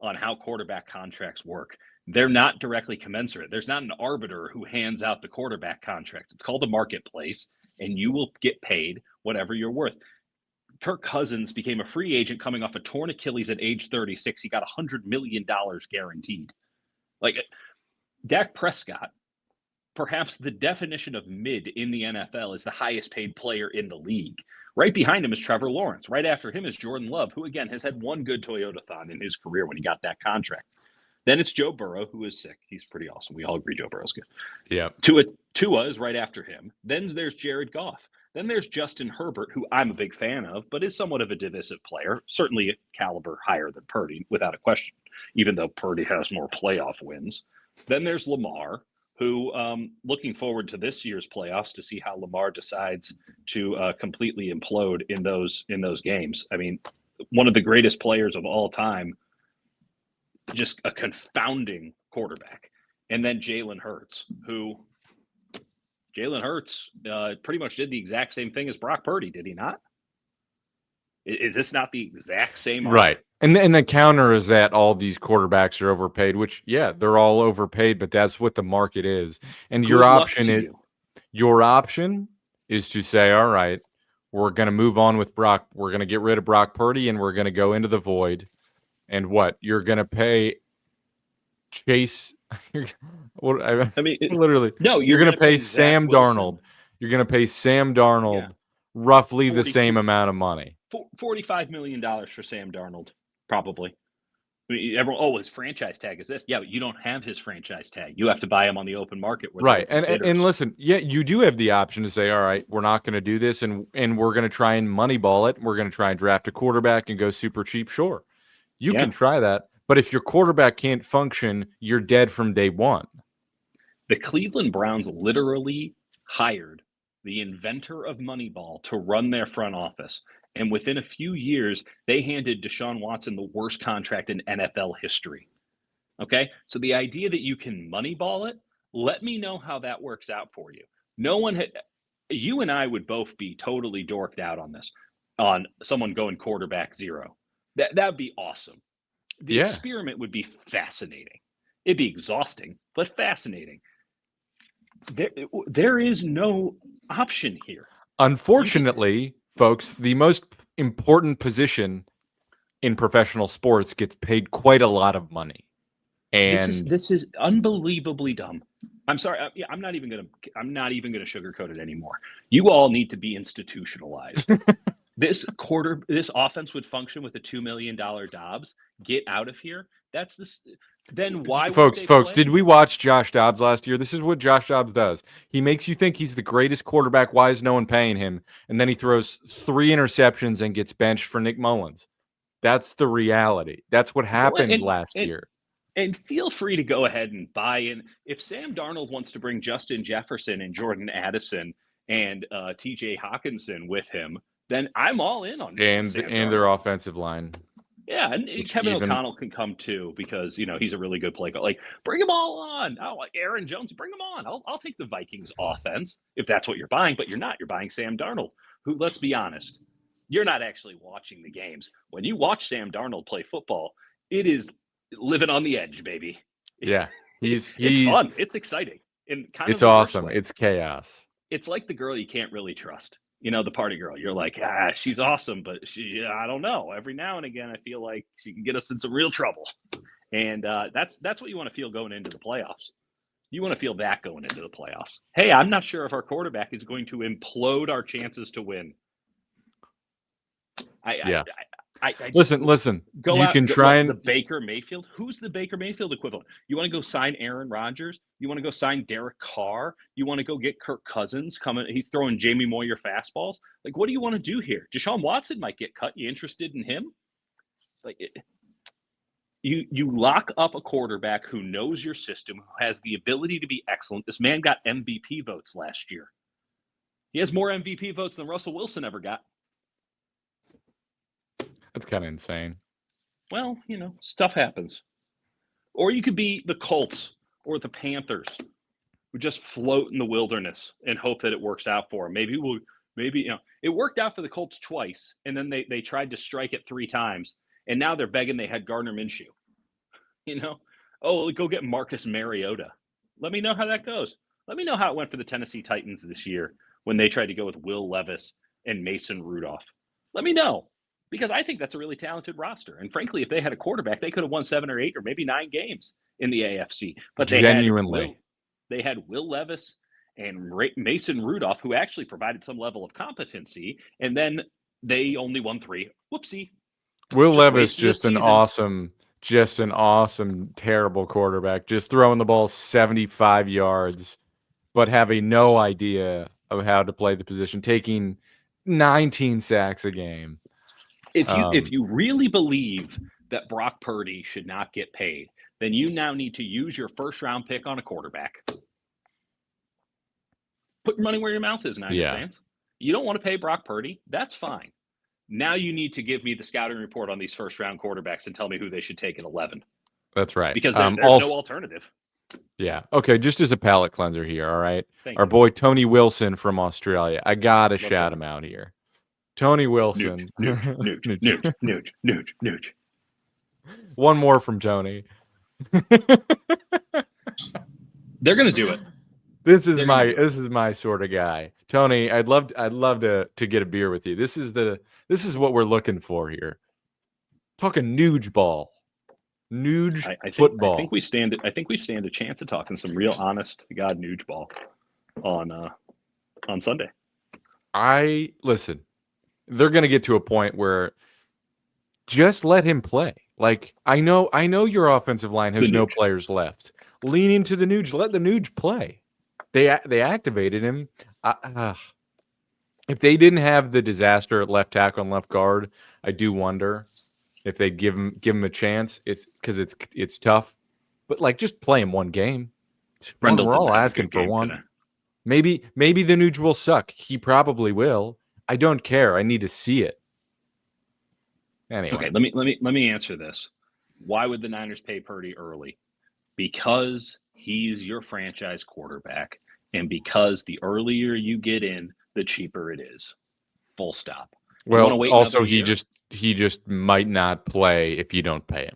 on how quarterback contracts work. They're not directly commensurate. There's not an arbiter who hands out the quarterback contracts. It's called a marketplace, and you will get paid whatever you're worth. Kirk Cousins became a free agent coming off a torn Achilles at age 36. He got $100 million guaranteed. Like, Dak Prescott, perhaps the definition of mid in the NFL, is the highest paid player in the league. Right behind him is Trevor Lawrence. Right after him is Jordan Love, who, again, has had one good Toyota-thon in his career when he got that contract. Then it's Joe Burrow, who is sick. He's pretty awesome. We all agree Joe Burrow's good. Yeah. Tua is right after him. Then there's Jared Goff. Then there's Justin Herbert, who I'm a big fan of, but is somewhat of a divisive player. Certainly a caliber higher than Purdy, without a question, even though Purdy has more playoff wins. Then there's Lamar, who looking forward to this year's playoffs to see how Lamar decides to completely implode in those games. I mean, one of the greatest players of all time, just a confounding quarterback. And then Jalen Hurts pretty much did the exact same thing as Brock Purdy, did he not? Is this not the exact same? Right. And the counter is that all these quarterbacks are overpaid, which, yeah, they're all overpaid, but that's what the market is. And your option is to say, all right, we're going to move on with Brock. We're going to get rid of Brock Purdy, and we're going to go into the void. And what? You're going to pay Chase. Literally. No, you're going to pay Sam Darnold. You're going to pay Sam Darnold roughly the same amount of money. $45 million for Sam Darnold, probably. I mean, everyone, his franchise tag is this. Yeah, but you don't have his franchise tag. You have to buy him on the open market. Right. And listen, yeah, you do have the option to say, all right, we're not going to do this, and we're going to try and moneyball it. We're going to try and draft a quarterback and go super cheap. Sure. You can try that. But if your quarterback can't function, you're dead from day one. The Cleveland Browns literally hired the inventor of Moneyball to run their front office. And within a few years, they handed Deshaun Watson the worst contract in NFL history. Okay? So the idea that you can Moneyball it, let me know how that works out for you. You and I would both be totally dorked out on this, on someone going quarterback zero. That would be awesome. The experiment would be fascinating. It'd be exhausting, but fascinating. There is no option here. Unfortunately, folks, the most important position in professional sports gets paid quite a lot of money. And this is unbelievably dumb. I'm sorry. I'm not even gonna sugarcoat it anymore. You all need to be institutionalized. This offense would function with a $2 million Dobbs. Get out of here. That's this. Then why would they folks, play? did we watch Josh Dobbs last year? This is what Josh Dobbs does. He makes you think he's the greatest quarterback. Why is no one paying him? And then he throws 3 interceptions and gets benched for Nick Mullins. That's the reality. That's what happened last year. And feel free to go ahead and buy in. If Sam Darnold wants to bring Justin Jefferson and Jordan Addison and TJ Hawkinson with him, then I'm all in on and their offensive line. Yeah, and Kevin O'Connell can come too because he's a really good play. Like, bring them all on. Oh, like Aaron Jones, bring them on. I'll take the Vikings offense if that's what you're buying, but you're not. You're buying Sam Darnold, who, let's be honest, you're not actually watching the games. When you watch Sam Darnold play football, it is living on the edge, baby. Yeah, it's fun. It's exciting. And it's awesome. It's chaos. It's like the girl you can't really trust. The party girl. You're like, she's awesome, but I don't know. Every now and again, I feel like she can get us in some real trouble. And that's what you want to feel going into the playoffs. You want to feel that going into the playoffs. Hey, I'm not sure if our quarterback is going to implode our chances to win. Listen. You can try and the Baker Mayfield. Who's the Baker Mayfield equivalent? You want to go sign Aaron Rodgers? You want to go sign Derek Carr? You want to go get Kirk Cousins coming? He's throwing Jamie Moyer fastballs. Like, what do you want to do here? Deshaun Watson might get cut. You interested in him? Like, you lock up a quarterback who knows your system, who has the ability to be excellent. This man got MVP votes last year. He has more MVP votes than Russell Wilson ever got. That's kind of insane. Well, stuff happens. Or you could be the Colts or the Panthers who just float in the wilderness and hope that it works out for them. Maybe it worked out for the Colts twice, and then they tried to strike it 3 times, and now they're begging they had Gardner Minshew. Go get Marcus Mariota. Let me know how that goes. Let me know how it went for the Tennessee Titans this year when they tried to go with Will Levis and Mason Rudolph. Let me know. Because I think that's a really talented roster. And frankly, if they had a quarterback, they could have won 7 or 8 or maybe 9 games in the AFC. But they had Will Levis and Mason Rudolph, who actually provided some level of competency. And then they only won 3. Whoopsie. Will Levis, just an awesome, terrible quarterback. Just throwing the ball 75 yards, but having no idea of how to play the position, taking 19 sacks a game. If you really believe that Brock Purdy should not get paid, then you now need to use your first-round pick on a quarterback. Put your money where your mouth is, Niners fans. You don't want to pay Brock Purdy? That's fine. Now you need to give me the scouting report on these first-round quarterbacks and tell me who they should take at 11. That's right. Because there's no alternative. Yeah. Okay, just as a palate cleanser here, all right? Our boy Tony Wilson from Australia. I got to shout him out here. Tony Wilson. Nooch. One more from Tony. They're going to do it. This is my sort of guy. Tony, I'd love to get a beer with you. This is what we're looking for here. Talking Nuge ball. Nuge football. I think we stand a chance of talking some real honest to God Nuge ball on Sunday. Listen. They're going to get to a point where just let him play. Like, I know your offensive line has no players left. Lean into the Nuge. Let the Nuge play. They activated him. If they didn't have the disaster at left tackle and left guard, I do wonder if they'd give him a chance. It's because it's tough. But, like, just play him one game. We're all asking for one. Today. Maybe the Nuge will suck. He probably will. I don't care. I need to see it. Anyway. Okay, let me answer this. Why would the Niners pay Purdy early? Because he's your franchise quarterback, and because the earlier you get in, the cheaper it is. Full stop. Well, also he just might not play if you don't pay him.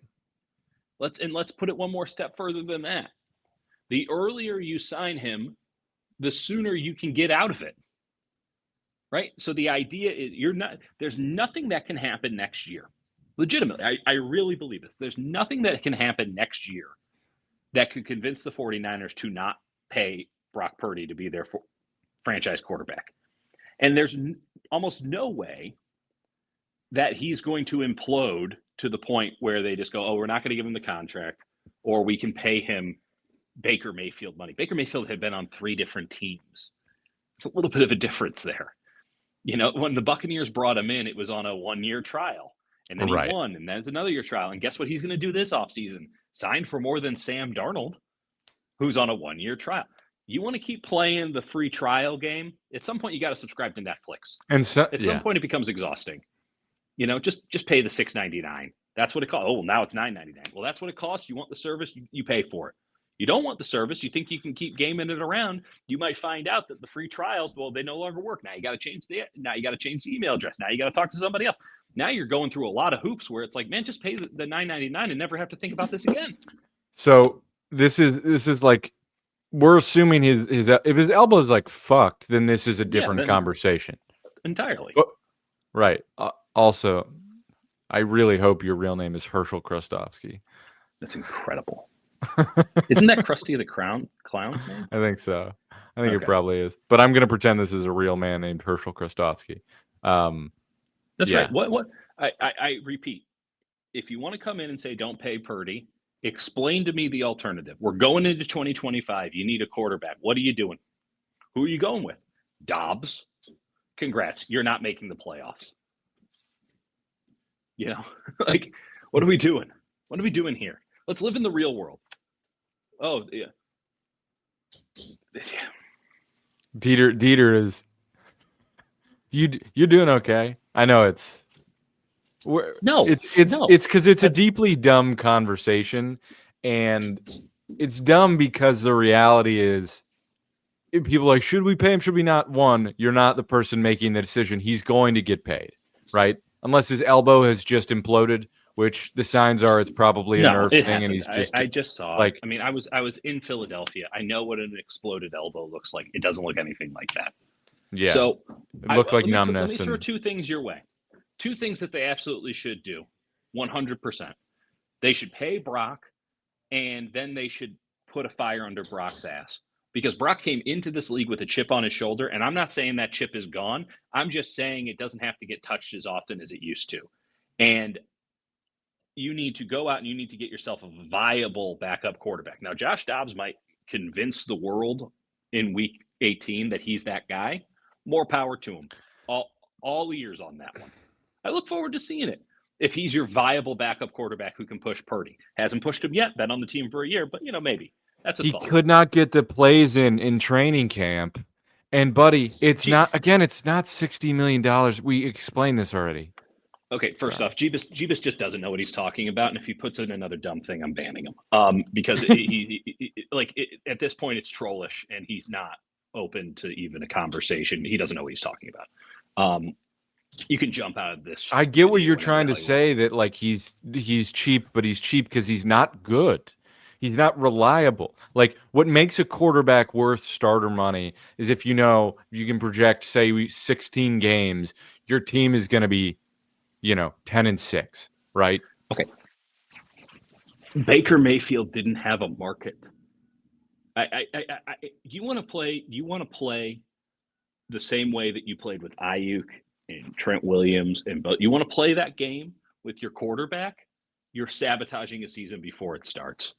Let's put it one more step further than that. The earlier you sign him, the sooner you can get out of it. Right? So the idea is there's nothing that can happen next year Legitimately, I really believe this. There's nothing that can happen next year that could convince the 49ers to not pay Brock Purdy to be their franchise quarterback. And there's almost no way that he's going to implode to the point where they just go, oh, we're not going to give him the contract, or we can pay him Baker Mayfield money. Baker Mayfield had been on 3 different teams. It's a little bit of a difference there. When the Buccaneers brought him in, it was on a 1-year trial. And then he won, and that's another year trial. And guess what he's going to do this offseason? Sign for more than Sam Darnold, who's on a 1-year trial. You want to keep playing the free trial game? At some point, you got to subscribe to Netflix. And at some point, it becomes exhausting. Just pay the $6.99. That's what it costs. Oh, well, now it's $9.99. Well, that's what it costs. You want the service, you pay for it. You don't want the service, you think you can keep gaming it around, you might find out that the free trials, well, they no longer work. Now you got to change the email address. Now you got to talk to somebody else. Now you're going through a lot of hoops where it's like, man, just pay the $9.99 and never have to think about this again. So this is like, we're assuming his if his elbow is like fucked, then this is a different conversation. Entirely. But, right. Also, I really hope your real name is Herschel Krustofsky. That's incredible. Isn't that Krusty the Clown's name? I think so. I think it probably is. But I'm going to pretend this is a real man named Herschel Krustofsky. That's right. What? I repeat. If you want to come in and say don't pay Purdy, explain to me the alternative. We're going into 2025. You need a quarterback. What are you doing? Who are you going with? Dobbs? Congrats. You're not making the playoffs. Like, what are we doing? What are we doing here? Let's live in the real world. Oh, yeah. Dieter is you're doing okay. I know it's because it's a deeply dumb conversation, and it's dumb because the reality is people are like, should we pay him? Should we not? One, you're not the person making the decision. He's going to get paid, right? Unless his elbow has just imploded, which the signs are it's probably a nerve thing, and he's just. I just saw. Like, I mean, I was in Philadelphia. I know what an exploded elbow looks like. It doesn't look anything like that. Yeah. So it looked like numbness. Let me throw 2 things your way. 2 things that they absolutely should do. 100%. They should pay Brock, and then they should put a fire under Brock's ass. Because Brock came into this league with a chip on his shoulder, and I'm not saying that chip is gone. I'm just saying it doesn't have to get touched as often as it used to. And you need to go out and you need to get yourself a viable backup quarterback. Now, Josh Dobbs might convince the world in week 18 that he's that guy. More power to him. All ears on that one. I look forward to seeing it. If he's your viable backup quarterback who can push Purdy. Hasn't pushed him yet, been on the team for a year, but maybe. That's a thought. He could not get the plays in training camp. And buddy, it's not $60 million. We explained this already. Okay, first off, Jeebus just doesn't know what he's talking about, and if he puts in another dumb thing, I'm banning him. Because at this point, it's trollish, and he's not open to even a conversation. He doesn't know what he's talking about. You can jump out of this. I get what you're trying to say, that like he's cheap, but he's cheap because he's not good. He's not reliable. Like, what makes a quarterback worth starter money is if you can project, say, 16 games, your team is going to be 10-6, right? Okay. Baker Mayfield didn't have a market. You want to play the same way that you played with Ayuk and Trent Williams, but you want to play that game with your quarterback, you're sabotaging a season before it starts.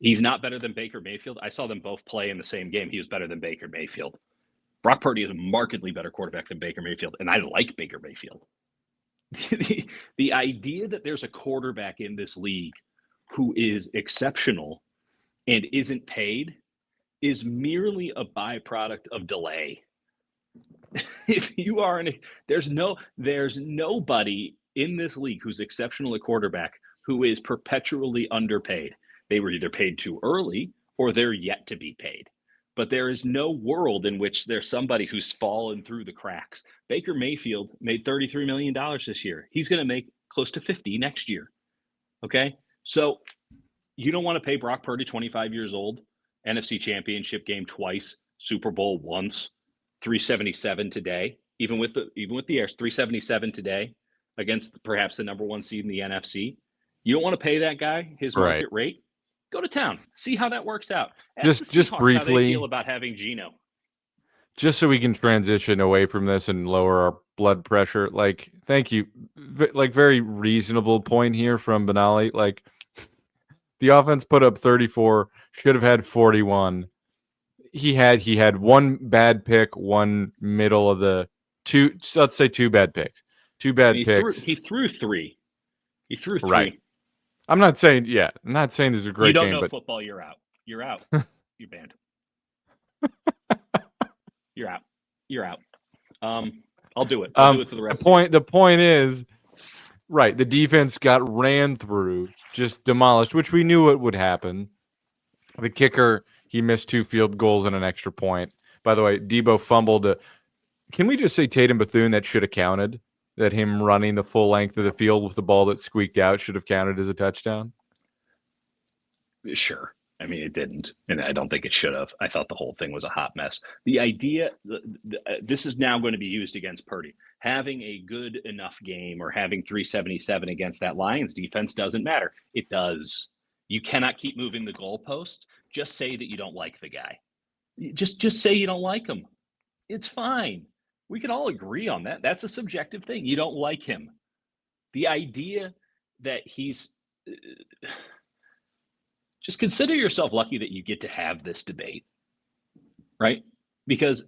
He's not better than Baker Mayfield. I saw them both play in the same game. He was better than Baker Mayfield. Brock Purdy is a markedly better quarterback than Baker Mayfield, and I like Baker Mayfield. The idea that there's a quarterback in this league who is exceptional and isn't paid is merely a byproduct of delay. If you are there's nobody in this league who's exceptional at quarterback who is perpetually underpaid. They were either paid too early or they're yet to be paid. But there is no world in which there's somebody who's fallen through the cracks. Baker Mayfield made $33 million this year. He's going to make close to 50 next year. Okay? So you don't want to pay Brock Purdy, 25 years old, NFC Championship game twice, Super Bowl once, 377 today. Even with the airs, 377 today. against perhaps the number 1 seed in the NFC. You don't want to pay that guy his Right. market rate. Go to town. See how that works out. Ask the Just Seahawks how they feel briefly, about having Geno. just so we can transition away from this and lower our blood pressure. Like, thank you. Like, very reasonable point here from Benali. Like, the offense put up 34, should have had 41. He had one bad pick, one middle of the two. Let's say two bad picks. Two bad picks. He threw 3. He threw 3. Right. I'm not saying this is a great You don't game, know but football, you're out. You're out. You're banned. You're out. You're out. I'll do it. I'll do it to the rest. The point is, right, the defense got ran through, just demolished, which we knew it would happen. The kicker, he missed 2 field goals and an extra point. By the way, Debo fumbled. Can we just say Tatum Bethune, that should have counted? That him running the full length of the field with the ball that squeaked out should have counted as a touchdown? Sure. I mean, it didn't, and I don't think it should have. I thought the whole thing was a hot mess. The idea, this is now going to be used against Purdy. Having a good enough game or having 377 against that Lions defense doesn't matter. It does. You cannot keep moving the goalpost. Just say that you don't like the guy. Just say you don't like him. It's fine. We can all agree on that. That's a subjective thing. You don't like him. The idea that he's just consider yourself lucky that you get to have this debate, right? Because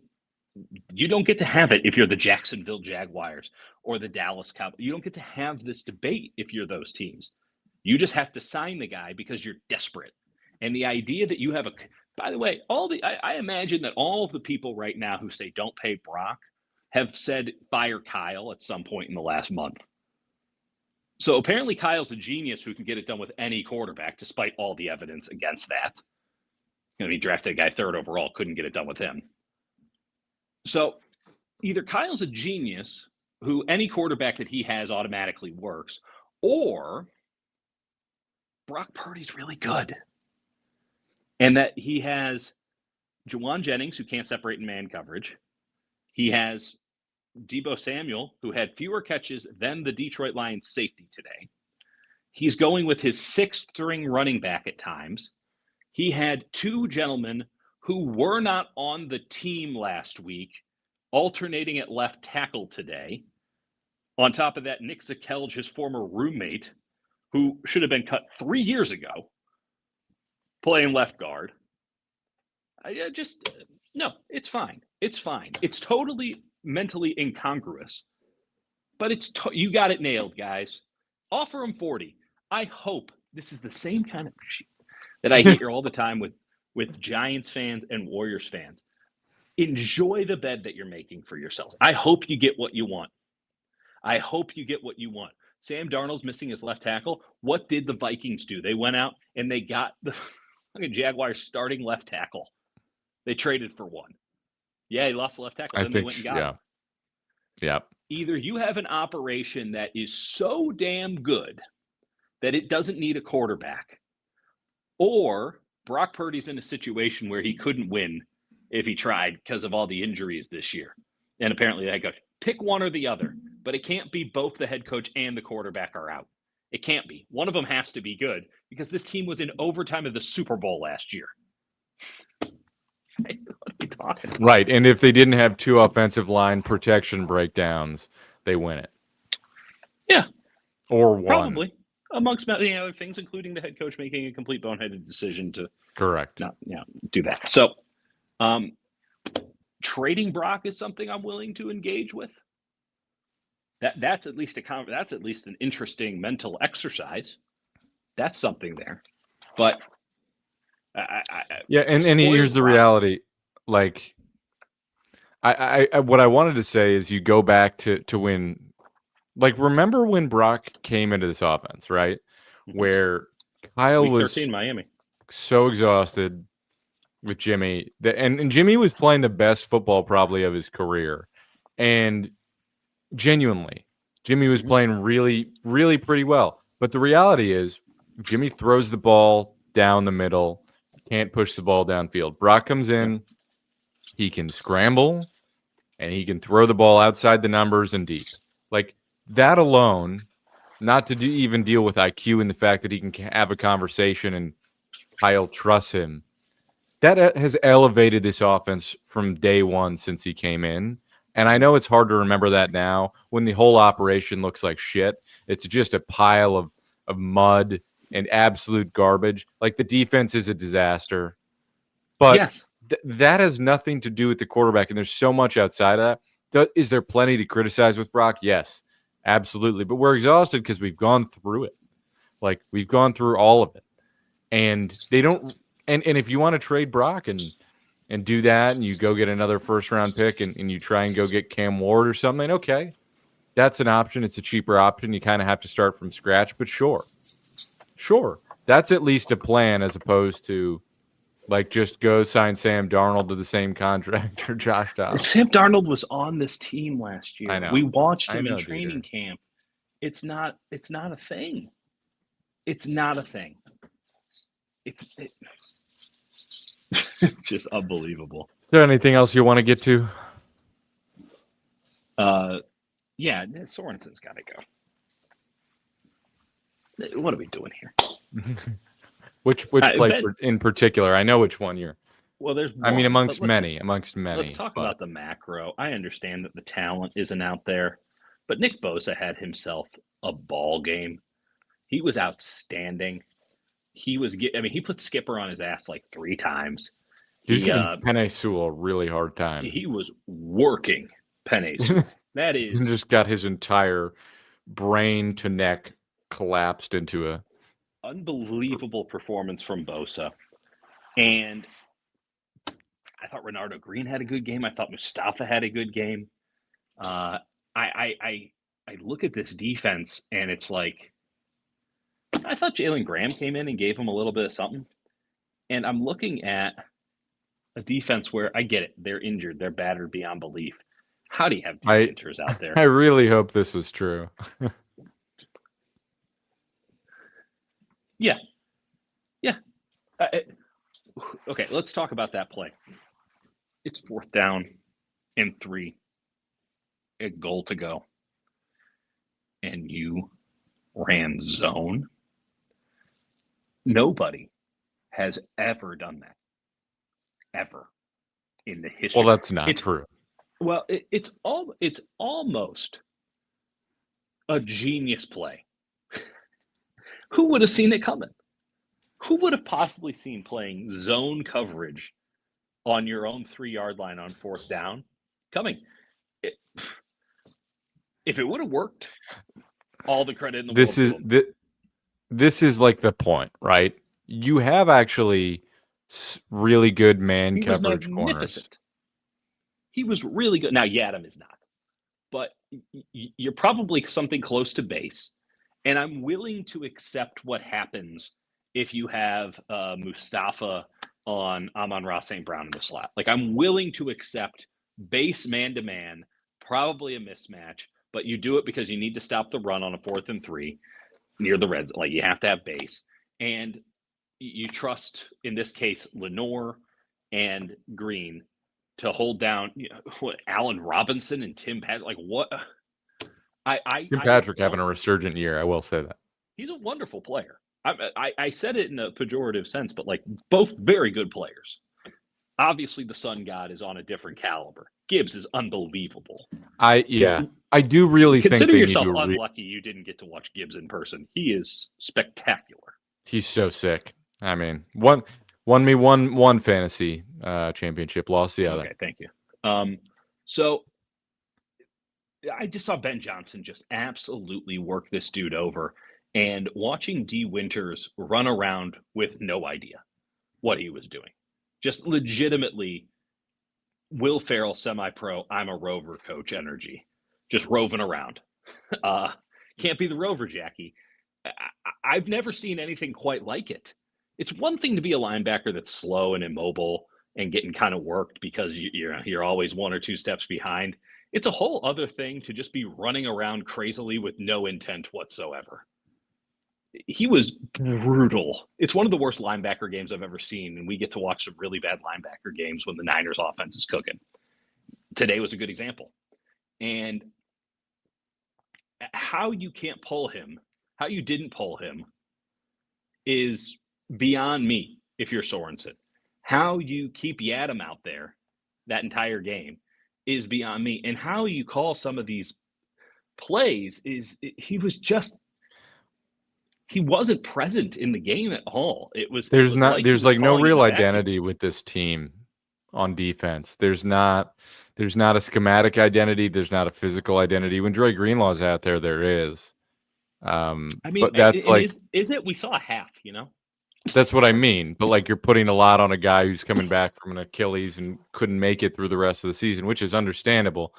you don't get to have it if you're the Jacksonville Jaguars or the Dallas Cowboys. You don't get to have this debate if you're those teams. You just have to sign the guy because you're desperate. And the idea that you have by the way, I imagine that all of the people right now who say don't pay Brock have said fire Kyle at some point in the last month. So apparently Kyle's a genius who can get it done with any quarterback, despite all the evidence against that. He drafted a guy 3rd overall, couldn't get it done with him. So either Kyle's a genius who any quarterback that he has automatically works, or Brock Purdy's really good. And that he has Juwan Jennings, who can't separate in man coverage. He has Deebo Samuel, who had fewer catches than the Detroit Lions safety today. He's going with his 6th-string running back at times. He had 2 gentlemen who were not on the team last week, alternating at left tackle today. On top of that, Nick Zakelj, his former roommate, who should have been cut 3 years ago, playing left guard. No, it's fine. It's fine. It's totally mentally incongruous, but you got it nailed, guys. Offer him 40. I hope this is the same kind of shit that I hear all the time with Giants fans and Warriors fans. Enjoy the bed that you're making for yourselves. I hope you get what you want. I hope you get what you want. Sam Darnold's missing his left tackle. What did the Vikings do? They went out and they got the Jaguars starting left tackle. They traded for one. Yeah, he lost the left tackle. Then they went and got him. Yeah. Either you have an operation that is so damn good that it doesn't need a quarterback, or Brock Purdy's in a situation where he couldn't win if he tried because of all the injuries this year. And apparently the head coach. Pick one or the other, but it can't be both the head coach and the quarterback are out. It can't be. One of them has to be good because this team was in overtime of the Super Bowl last year. What are we talking about? Right, and if they didn't have 2 offensive line protection breakdowns, they win it. Yeah. Or one. Probably. Amongst many other things, including the head coach making a complete boneheaded decision to correct. Do that. So trading Brock is something I'm willing to engage with. That's at least an interesting mental exercise. That's something there. But and here's the reality. Like, I what I wanted to say is you go back to when, like, remember when Brock came into this offense, right? Where Kyle Week was 13, Miami, so exhausted with Jimmy and Jimmy was playing the best football probably of his career, and genuinely, Jimmy was playing really, really pretty well. But the reality is, Jimmy throws the ball down the middle, can't push the ball downfield. Brock comes in, he can scramble, and he can throw the ball outside the numbers and deep. Like, that alone, not to even deal with IQ and the fact that he can have a conversation and Kyle trusts him, that has elevated this offense from day one since he came in. And I know it's hard to remember that now when the whole operation looks like shit. It's just a pile of mud and absolute garbage. Like the defense is a disaster. But Yes. that has nothing to do with the quarterback. And there's so much outside of that. Is there plenty to criticize with Brock? Yes, absolutely. But we're exhausted because we've gone through it. Like we've gone through all of it. And they don't and if you want to trade Brock and do that and you go get another first round pick and you try and go get Cam Ward or something, okay. That's an option. It's a cheaper option. You kind of have to start from scratch, but sure. That's at least a plan as opposed to like just go sign Sam Darnold to the same contract or Josh Dobbs. Sam Darnold was on this team last year. I know. We watched him I know, in training Dieter. camp. It's not a thing. It's not a thing. It's just unbelievable. Is there anything else you want to get to? Yeah, Sorensen's got to go. What are we doing here? Which play in particular? I know which one you're. Well, there's one, I mean, amongst many. Let's talk about the macro. I understand that the talent isn't out there, but Nick Bosa had himself a ball game. He was outstanding. He put Skipper on his ass like 3 times. He's giving Penei Sewell a really hard time. He was working Penei Sewell. That is. He just got his entire brain to neck collapsed into a unbelievable performance from Bosa. And I thought Renardo Green had a good game. I thought Mustafa had a good game. I look at this defense and it's like, I thought Jalen Graham came in and gave him a little bit of something. And I'm looking at a defense where I get it. They're injured. They're battered beyond belief. How do you have winters out there? I really hope this was true. Yeah. Okay, let's talk about that play. It's 4th down and 3. A goal to go. And you ran zone. Nobody has ever done that. Ever. In the history. Well, that's not true. Well, it's almost a genius play. Who would have seen it coming? Who would have possibly seen playing zone coverage on your own 3-yard line on 4th down coming? If it would have worked, all the credit in the world. This is like the point, right? You have actually really good man coverage corners. He was really good. Now, Yadam is not, but you're probably something close to base. And I'm willing to accept what happens if you have Mustafa on Amon-Ra St. Brown in the slot. Like, I'm willing to accept base man-to-man, probably a mismatch, but you do it because you need to stop the run on a 4th and 3 near the red zone. Like, you have to have base. And you trust, in this case, Lenore and Green to hold down Allen Robinson and Tim Patrick. Like, what? Tim Patrick having a resurgent year, I will say that. He's a wonderful player. I said it in a pejorative sense, but like both very good players. Obviously, the Sun God is on a different caliber. Gibbs is unbelievable. I do really consider think yourself unlucky you didn't get to watch Gibbs in person. He is spectacular. He's so sick. I mean, won me one fantasy championship, lost the other. Okay, thank you. So I just saw Ben Johnson just absolutely work this dude over, and watching D. Winters run around with no idea what he was doing. Just legitimately Will Ferrell semi-pro, I'm a rover coach energy. Just roving around. Can't be the rover, Jackie. I've never seen anything quite like it. It's one thing to be a linebacker that's slow and immobile and getting kind of worked because you're always 1 or 2 steps behind. It's a whole other thing to just be running around crazily with no intent whatsoever. He was brutal. It's one of the worst linebacker games I've ever seen, and we get to watch some really bad linebacker games when the Niners offense is cooking. Today was a good example. And how you can't pull him, how you didn't pull him is beyond me if you're Sorensen. How you keep Yadam out there that entire game is beyond me. And how you call some of these plays he wasn't present in the game at all. It was like he there's was like no calling in real a vacuum. identity with this team on defense. There's not a schematic identity. There's not a physical identity. When Dre Greenlaw's out there, there is. I mean, but that's and like is it? We saw a half, you know. that's what I mean. But like you're putting a lot on a guy who's coming back from an Achilles and couldn't make it through the rest of the season, which is understandable.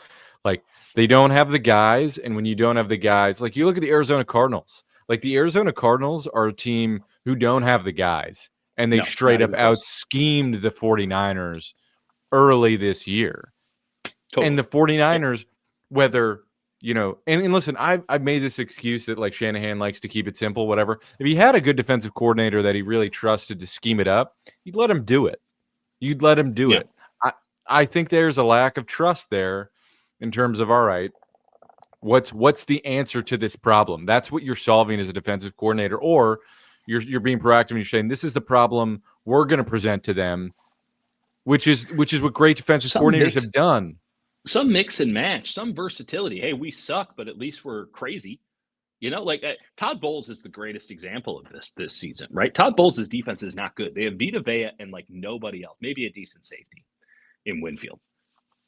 Like they don't have the guys, and when you don't have the guys, like you look at the Arizona Cardinals. Like the Arizona Cardinals are a team who don't have the guys, and they straight up out schemed the 49ers early this year. Totally. And the 49ers, whether, you know, and listen, I've made this excuse that like Shanahan likes to keep it simple, whatever. If he had a good defensive coordinator that he really trusted to scheme it up, you'd let him do it. You'd let him do it. I think there's a lack of trust there in terms of, all right, what's the answer to this problem? That's what you're solving as a defensive coordinator, or you're being proactive and you're saying this is the problem we're going to present to them, which is what great defensive coordinators have done. Some mix and match, some versatility. Hey, we suck, but at least we're crazy. You know, like Todd Bowles is the greatest example of this season, right? Todd Bowles' defense is not good. They have Vita Vea and like nobody else, maybe a decent safety in Winfield.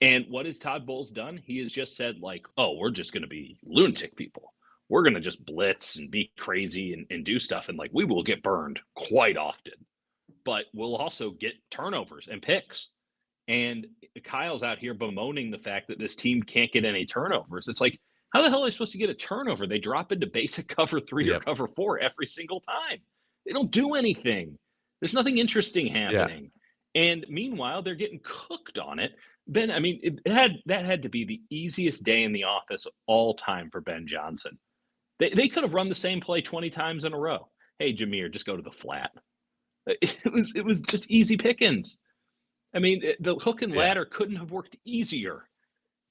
And what has Todd Bowles done? He has just said like, oh, we're just going to be lunatic people. We're going to just blitz and be crazy and do stuff. And like, we will get burned quite often, but we'll also get turnovers and picks. And Kyle's out here bemoaning the fact that this team can't get any turnovers. It's like, how the hell are they supposed to get a turnover? They drop into basic cover 3 or cover 4 every single time. They don't do anything. There's nothing interesting happening. Yeah. And meanwhile, they're getting cooked on it. Ben, I mean, that had to be the easiest day in the office all time for Ben Johnson. They could have run the same play 20 times in a row. Hey, Jameer, just go to the flat. It was just easy pickings. I mean, the hook and ladder couldn't have worked easier.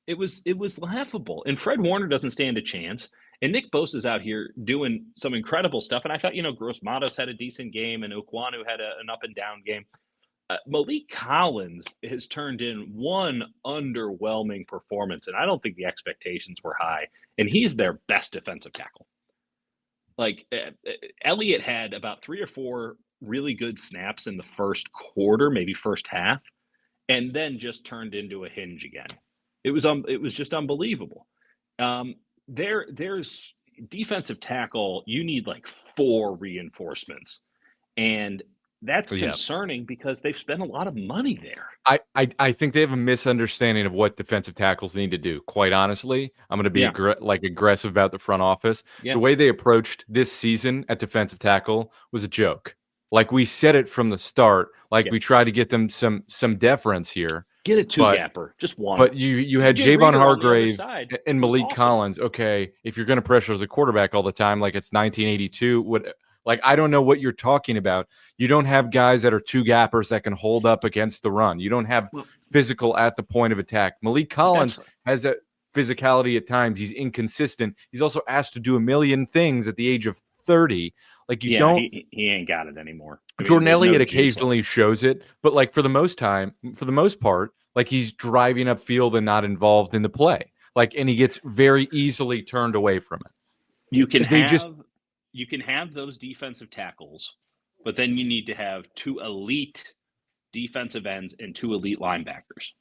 It was laughable. And Fred Warner doesn't stand a chance. And Nick Bosa's out here doing some incredible stuff. And I thought, you know, Gross Matos had a decent game and Okwanu had an up and down game. Malik Collins has turned in one underwhelming performance. And I don't think the expectations were high. And he's their best defensive tackle. Like Elliott had about 3 or 4 really good snaps in the first quarter, maybe first half, and then just turned into a hinge again. It was just unbelievable. There's defensive tackle. You need like 4 reinforcements, and that's concerning because they've spent a lot of money there. I think they have a misunderstanding of what defensive tackles need to do. Quite honestly, I'm going to be aggressive about the front office. Yeah. The way they approached this season at defensive tackle was a joke. Like we said it from the start. Like we tried to get them some deference here. Get a 2-gapper, just one. But you had Javon Hargrave and Malik Collins. Okay, if you're going to pressure as a quarterback all the time, like it's 1982, I don't know what you're talking about. You don't have guys that are 2-gappers that can hold up against the run. You don't have physical at the point of attack. Malik Collins has that physicality at times. He's inconsistent. He's also asked to do a million things at the age of 30. Like you don't. He ain't got it anymore. I mean, Jordan Elliott occasionally shows it, but like for the most part, like he's driving upfield and not involved in the play. Like, and he gets very easily turned away from it. You can have those defensive tackles, but then you need to have 2 elite defensive ends and 2 elite linebackers.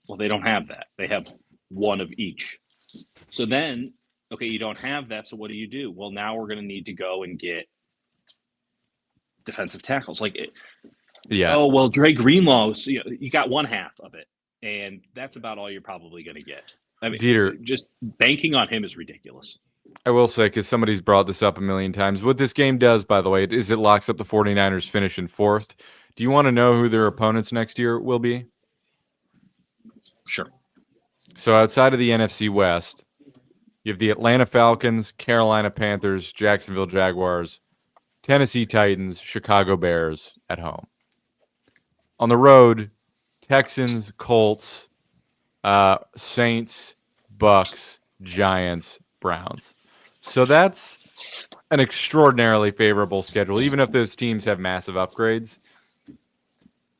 Well, they don't have that. They have 1 of each. So then, okay, you don't have that. So what do? Well, now we're going to need to go and get defensive tackles. Oh, well, Dre Greenlaw, you got 1 half of it. And that's about all you're probably going to get. I mean, Dieter, just banking on him is ridiculous. I will say, because somebody's brought this up a million times, what this game does, by the way, is it locks up the 49ers finish in 4th. Do you want to know who their opponents next year will be? Sure. So outside of the NFC West, you have the Atlanta Falcons, Carolina Panthers, Jacksonville Jaguars, Tennessee Titans, Chicago Bears at home. On the road, Texans, Colts, Saints, Bucks, Giants, Browns. So that's an extraordinarily favorable schedule, even if those teams have massive upgrades.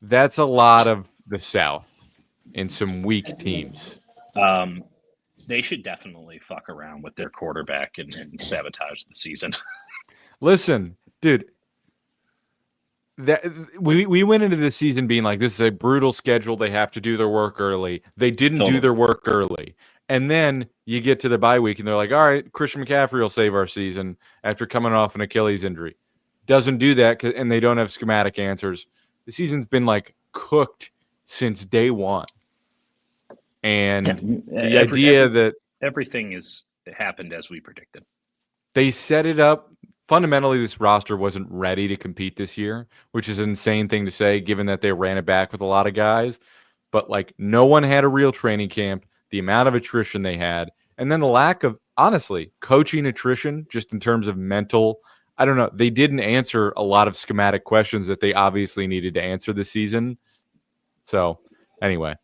That's a lot of the South and some weak teams. They should definitely fuck around with their quarterback and sabotage the season. Listen, dude, that we went into the season being like, this is a brutal schedule. They have to do their work early. They didn't do their work early. And then you get to the bye week and they're like, all right, Christian McCaffrey will save our season after coming off an Achilles injury. Doesn't do that, and they don't have schematic answers. The season's been like cooked since day one. And the idea that everything is happened as we predicted. They set it up. Fundamentally, this roster wasn't ready to compete this year, which is an insane thing to say given that they ran it back with a lot of guys. But like, no one had a real training camp, the amount of attrition they had, and then the lack of, honestly, coaching attrition just in terms of mental. I don't know. They didn't answer a lot of schematic questions that they obviously needed to answer this season. So, anyway.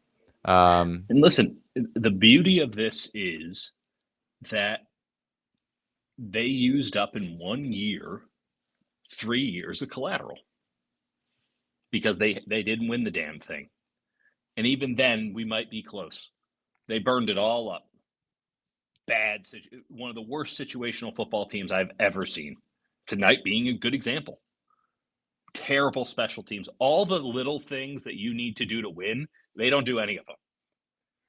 And listen, the beauty of this is that they used up in 1 year 3 years of collateral because they didn't win the damn thing. And even then, we might be close. They burned it all up. One of the worst situational football teams I've ever seen. Tonight being a good example. Terrible special teams. All the little things that you need to do to win, they don't do any of them.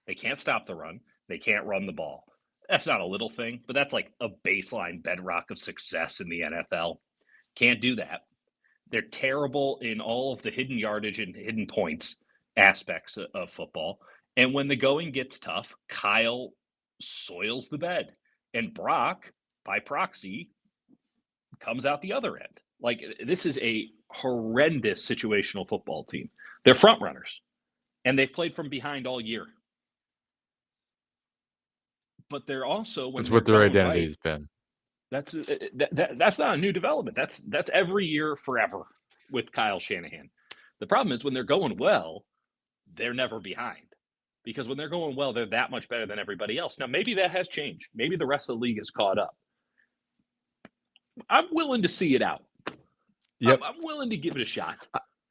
They can't stop the run. They can't run the ball. That's not a little thing, but that's like a baseline bedrock of success in the NFL. Can't do that. They're terrible in all of the hidden yardage and hidden points aspects of football. And when the going gets tough, Kyle soils the bed. And Brock, by proxy, comes out the other end. Like, this is a horrendous situational football team. They're front runners, and they've played from behind all year. But they're also, when that's they're what their going identity right, has been. that's not a new development. That's every year forever with Kyle Shanahan. The problem is when they're going well, they're never behind. Because when they're going well, they're that much better than everybody else. Now, maybe that has changed. Maybe the rest of the league has caught up. I'm willing to see it out. Yep. I'm willing to give it a shot.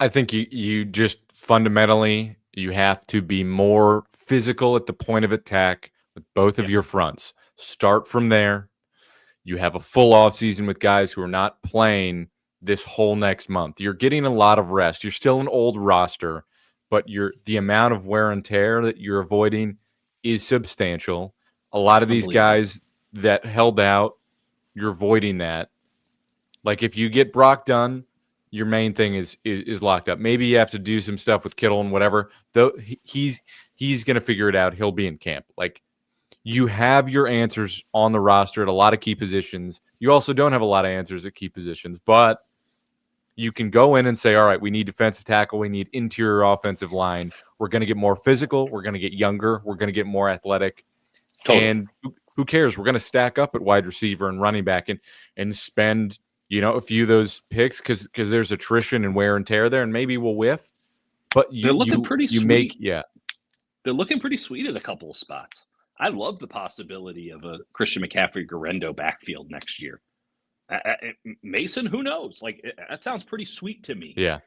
I think you just fundamentally, you have to be more physical at the point of attack with both of your fronts. Start from there. You have a full offseason with guys who are not playing this whole next month. You're getting a lot of rest. You're still an old roster, but the amount of wear and tear that you're avoiding is substantial. A lot of these guys that held out, you're avoiding that. Like, if you get Brock done, your main thing is locked up. Maybe you have to do some stuff with Kittle and whatever. Though he's going to figure it out. He'll be in camp. Like, you have your answers on the roster at a lot of key positions. You also don't have a lot of answers at key positions, but you can go in and say, all right, we need defensive tackle. We need interior offensive line. We're going to get more physical. We're going to get younger. We're going to get more athletic. Totally. And who cares? We're going to stack up at wide receiver and running back and spend, a few of those picks because there's attrition and wear and tear there, and maybe we'll whiff. But they're looking pretty sweet. They're looking pretty sweet at a couple of spots. I love the possibility of a Christian McCaffrey-Guerrero backfield next year. Mason, who knows? Like, that sounds pretty sweet to me. Yeah.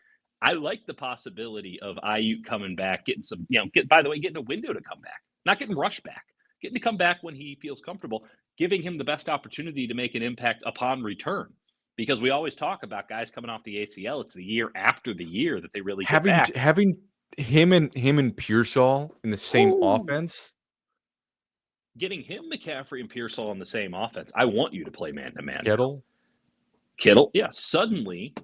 I like the possibility of Ayuk coming back, getting some, getting a window to come back, not getting rushed back, getting to come back when he feels comfortable, giving him the best opportunity to make an impact upon return. Because we always talk about guys coming off the ACL. It's the year after the year that they really get back. Having him and Pearsall in the same offense. Getting him, McCaffrey, and Pearsall on the same offense. I want you to play man-to-man. Kittle? Yeah. Suddenly,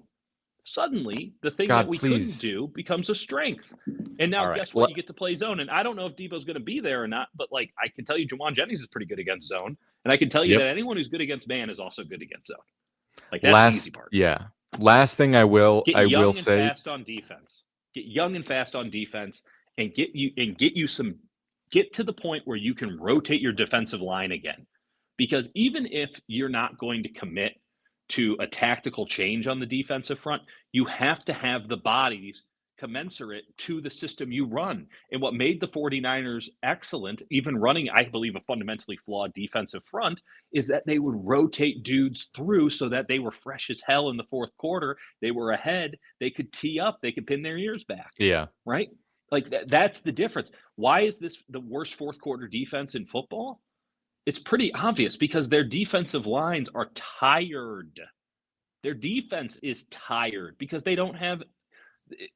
the thing that we couldn't do becomes a strength. And now, guess what? You get to play zone. And I don't know if Debo's going to be there or not, but, like, I can tell you Juwan Jennings is pretty good against zone. And I can tell you that anyone who's good against man is also good against zone. Like, that's the easy part. Yeah. Last thing I will say. Fast on defense. Get young and fast on defense, and get to the point where you can rotate your defensive line again. Because even if you're not going to commit to a tactical change on the defensive front, you have to have the bodies commensurate to the system you run. And what made the 49ers excellent, even running, I believe, a fundamentally flawed defensive front, is that they would rotate dudes through so that they were fresh as hell in the fourth quarter. They were ahead. They could tee up. They could pin their ears back. Yeah. Right? Like that's the difference. Why is this the worst fourth quarter defense in football? It's pretty obvious because their defensive lines are tired. Their defense is tired because they don't have.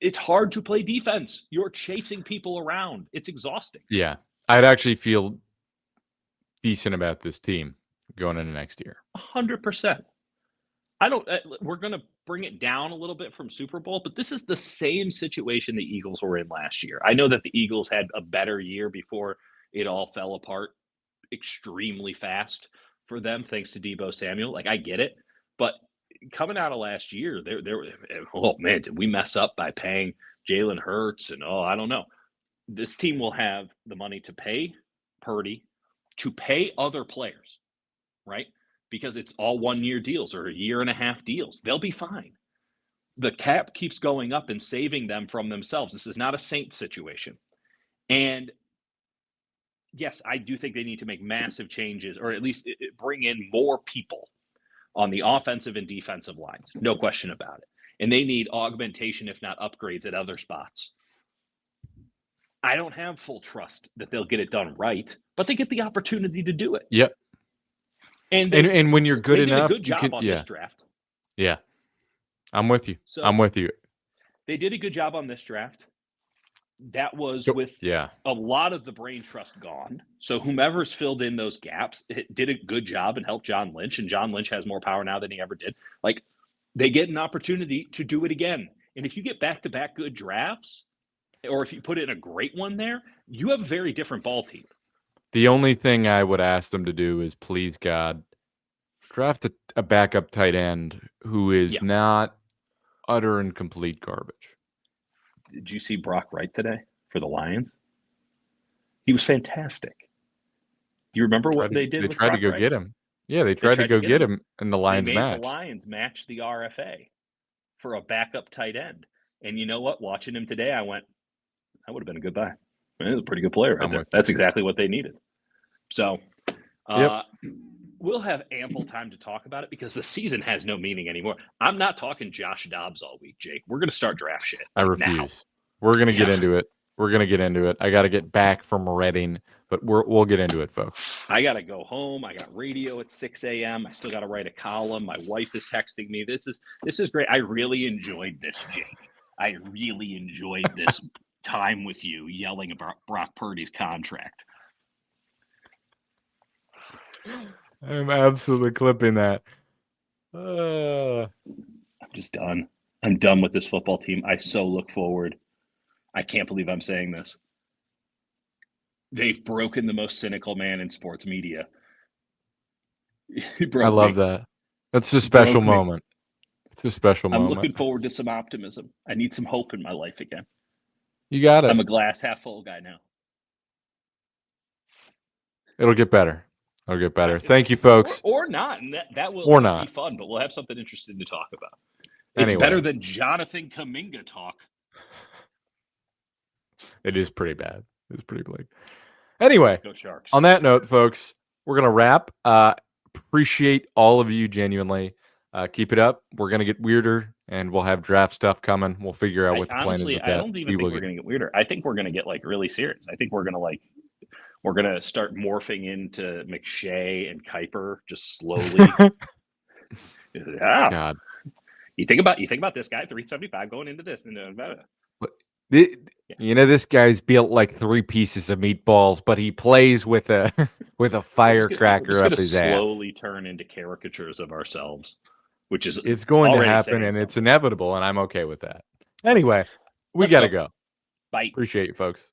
It's hard to play defense. You're chasing people around. It's exhausting. Yeah. I'd actually feel decent about this team going into next year. 100%. I don't. We're going to bring it down a little bit from Super Bowl, but this is the same situation the Eagles were in last year. I know that the Eagles had a better year before it all fell apart extremely fast for them, thanks to Deebo Samuel. Like, I get it, but coming out of last year, oh man, did we mess up by paying Jalen Hurts? And I don't know. This team will have the money to pay Purdy, to pay other players, right? Because it's all 1-year deals or a year and a half deals. They'll be fine. The cap keeps going up and saving them from themselves. This is not a Saints situation. And yes, I do think they need to make massive changes, or at least bring in more people on the offensive and defensive lines. No question about it. And they need augmentation, if not upgrades, at other spots. I don't have full trust that they'll get it done right, but they get the opportunity to do it. Yep. And when you're good enough, did a good job on this draft. Yeah. I'm with you. So I'm with you. They did a good job on this draft. That was with a lot of the brain trust gone. So whomever's filled in those gaps did a good job and helped John Lynch. And John Lynch has more power now than he ever did. Like, they get an opportunity to do it again. And if you get back-to-back good drafts, or if you put in a great one there, you have a very different ball team. The only thing I would ask them to do is, please, God, draft a backup tight end who is not utter and complete garbage. Did you see Brock Wright today for the Lions? He was fantastic. Do you remember what they did? They tried to go get him. Yeah, they tried to go get him in the Lions match. The Lions match the RFA for a backup tight end. And you know what? Watching him today, I went, that would have been a good buy. He was a pretty good player right there. That's exactly what they needed. So we'll have ample time to talk about it because the season has no meaning anymore. I'm not talking Josh Dobbs all week, Jake. We're going to start draft shit. I refuse. Now. We're going to get into it. We're going to get into it. I got to get back from Reading, but we'll get into it, folks. I got to go home. I got radio at 6 a.m. I still got to write a column. My wife is texting me. This is great. I really enjoyed this, Jake. I really enjoyed this time with you yelling about Brock Purdy's contract. I'm absolutely clipping that. I'm just done. I'm done with this football team. I so look forward. I can't believe I'm saying this. They've broken the most cynical man in sports media. I love that. That's a special moment. It's a special moment. I'm looking forward to some optimism. I need some hope in my life again. You got it. I'm a glass half full guy now. It'll get better. It'll get better. Thank you, folks. Or not. And that will be fun, but we'll have something interesting to talk about. It's better than Jonathan Kuminga talk. It is pretty bad. It's pretty bleak. Anyway, go Sharks. On that note, folks, we're going to wrap. Appreciate all of you genuinely. Keep it up. We're going to get weirder, and we'll have draft stuff coming. We'll figure out what the plan is with that. I don't even think we're going to get weirder. I think we're going to get really serious. I think we're going to start morphing into McShay and Kuiper just slowly. God. You think about this guy, 375 going into this. This guy's built like 3 pieces of meatballs, but he plays with a firecracker up his ass. Slowly turn into caricatures of ourselves, which is it's going to happen, and it's inevitable, and I'm okay with that. Anyway, we got to go. Bye. Appreciate you, folks.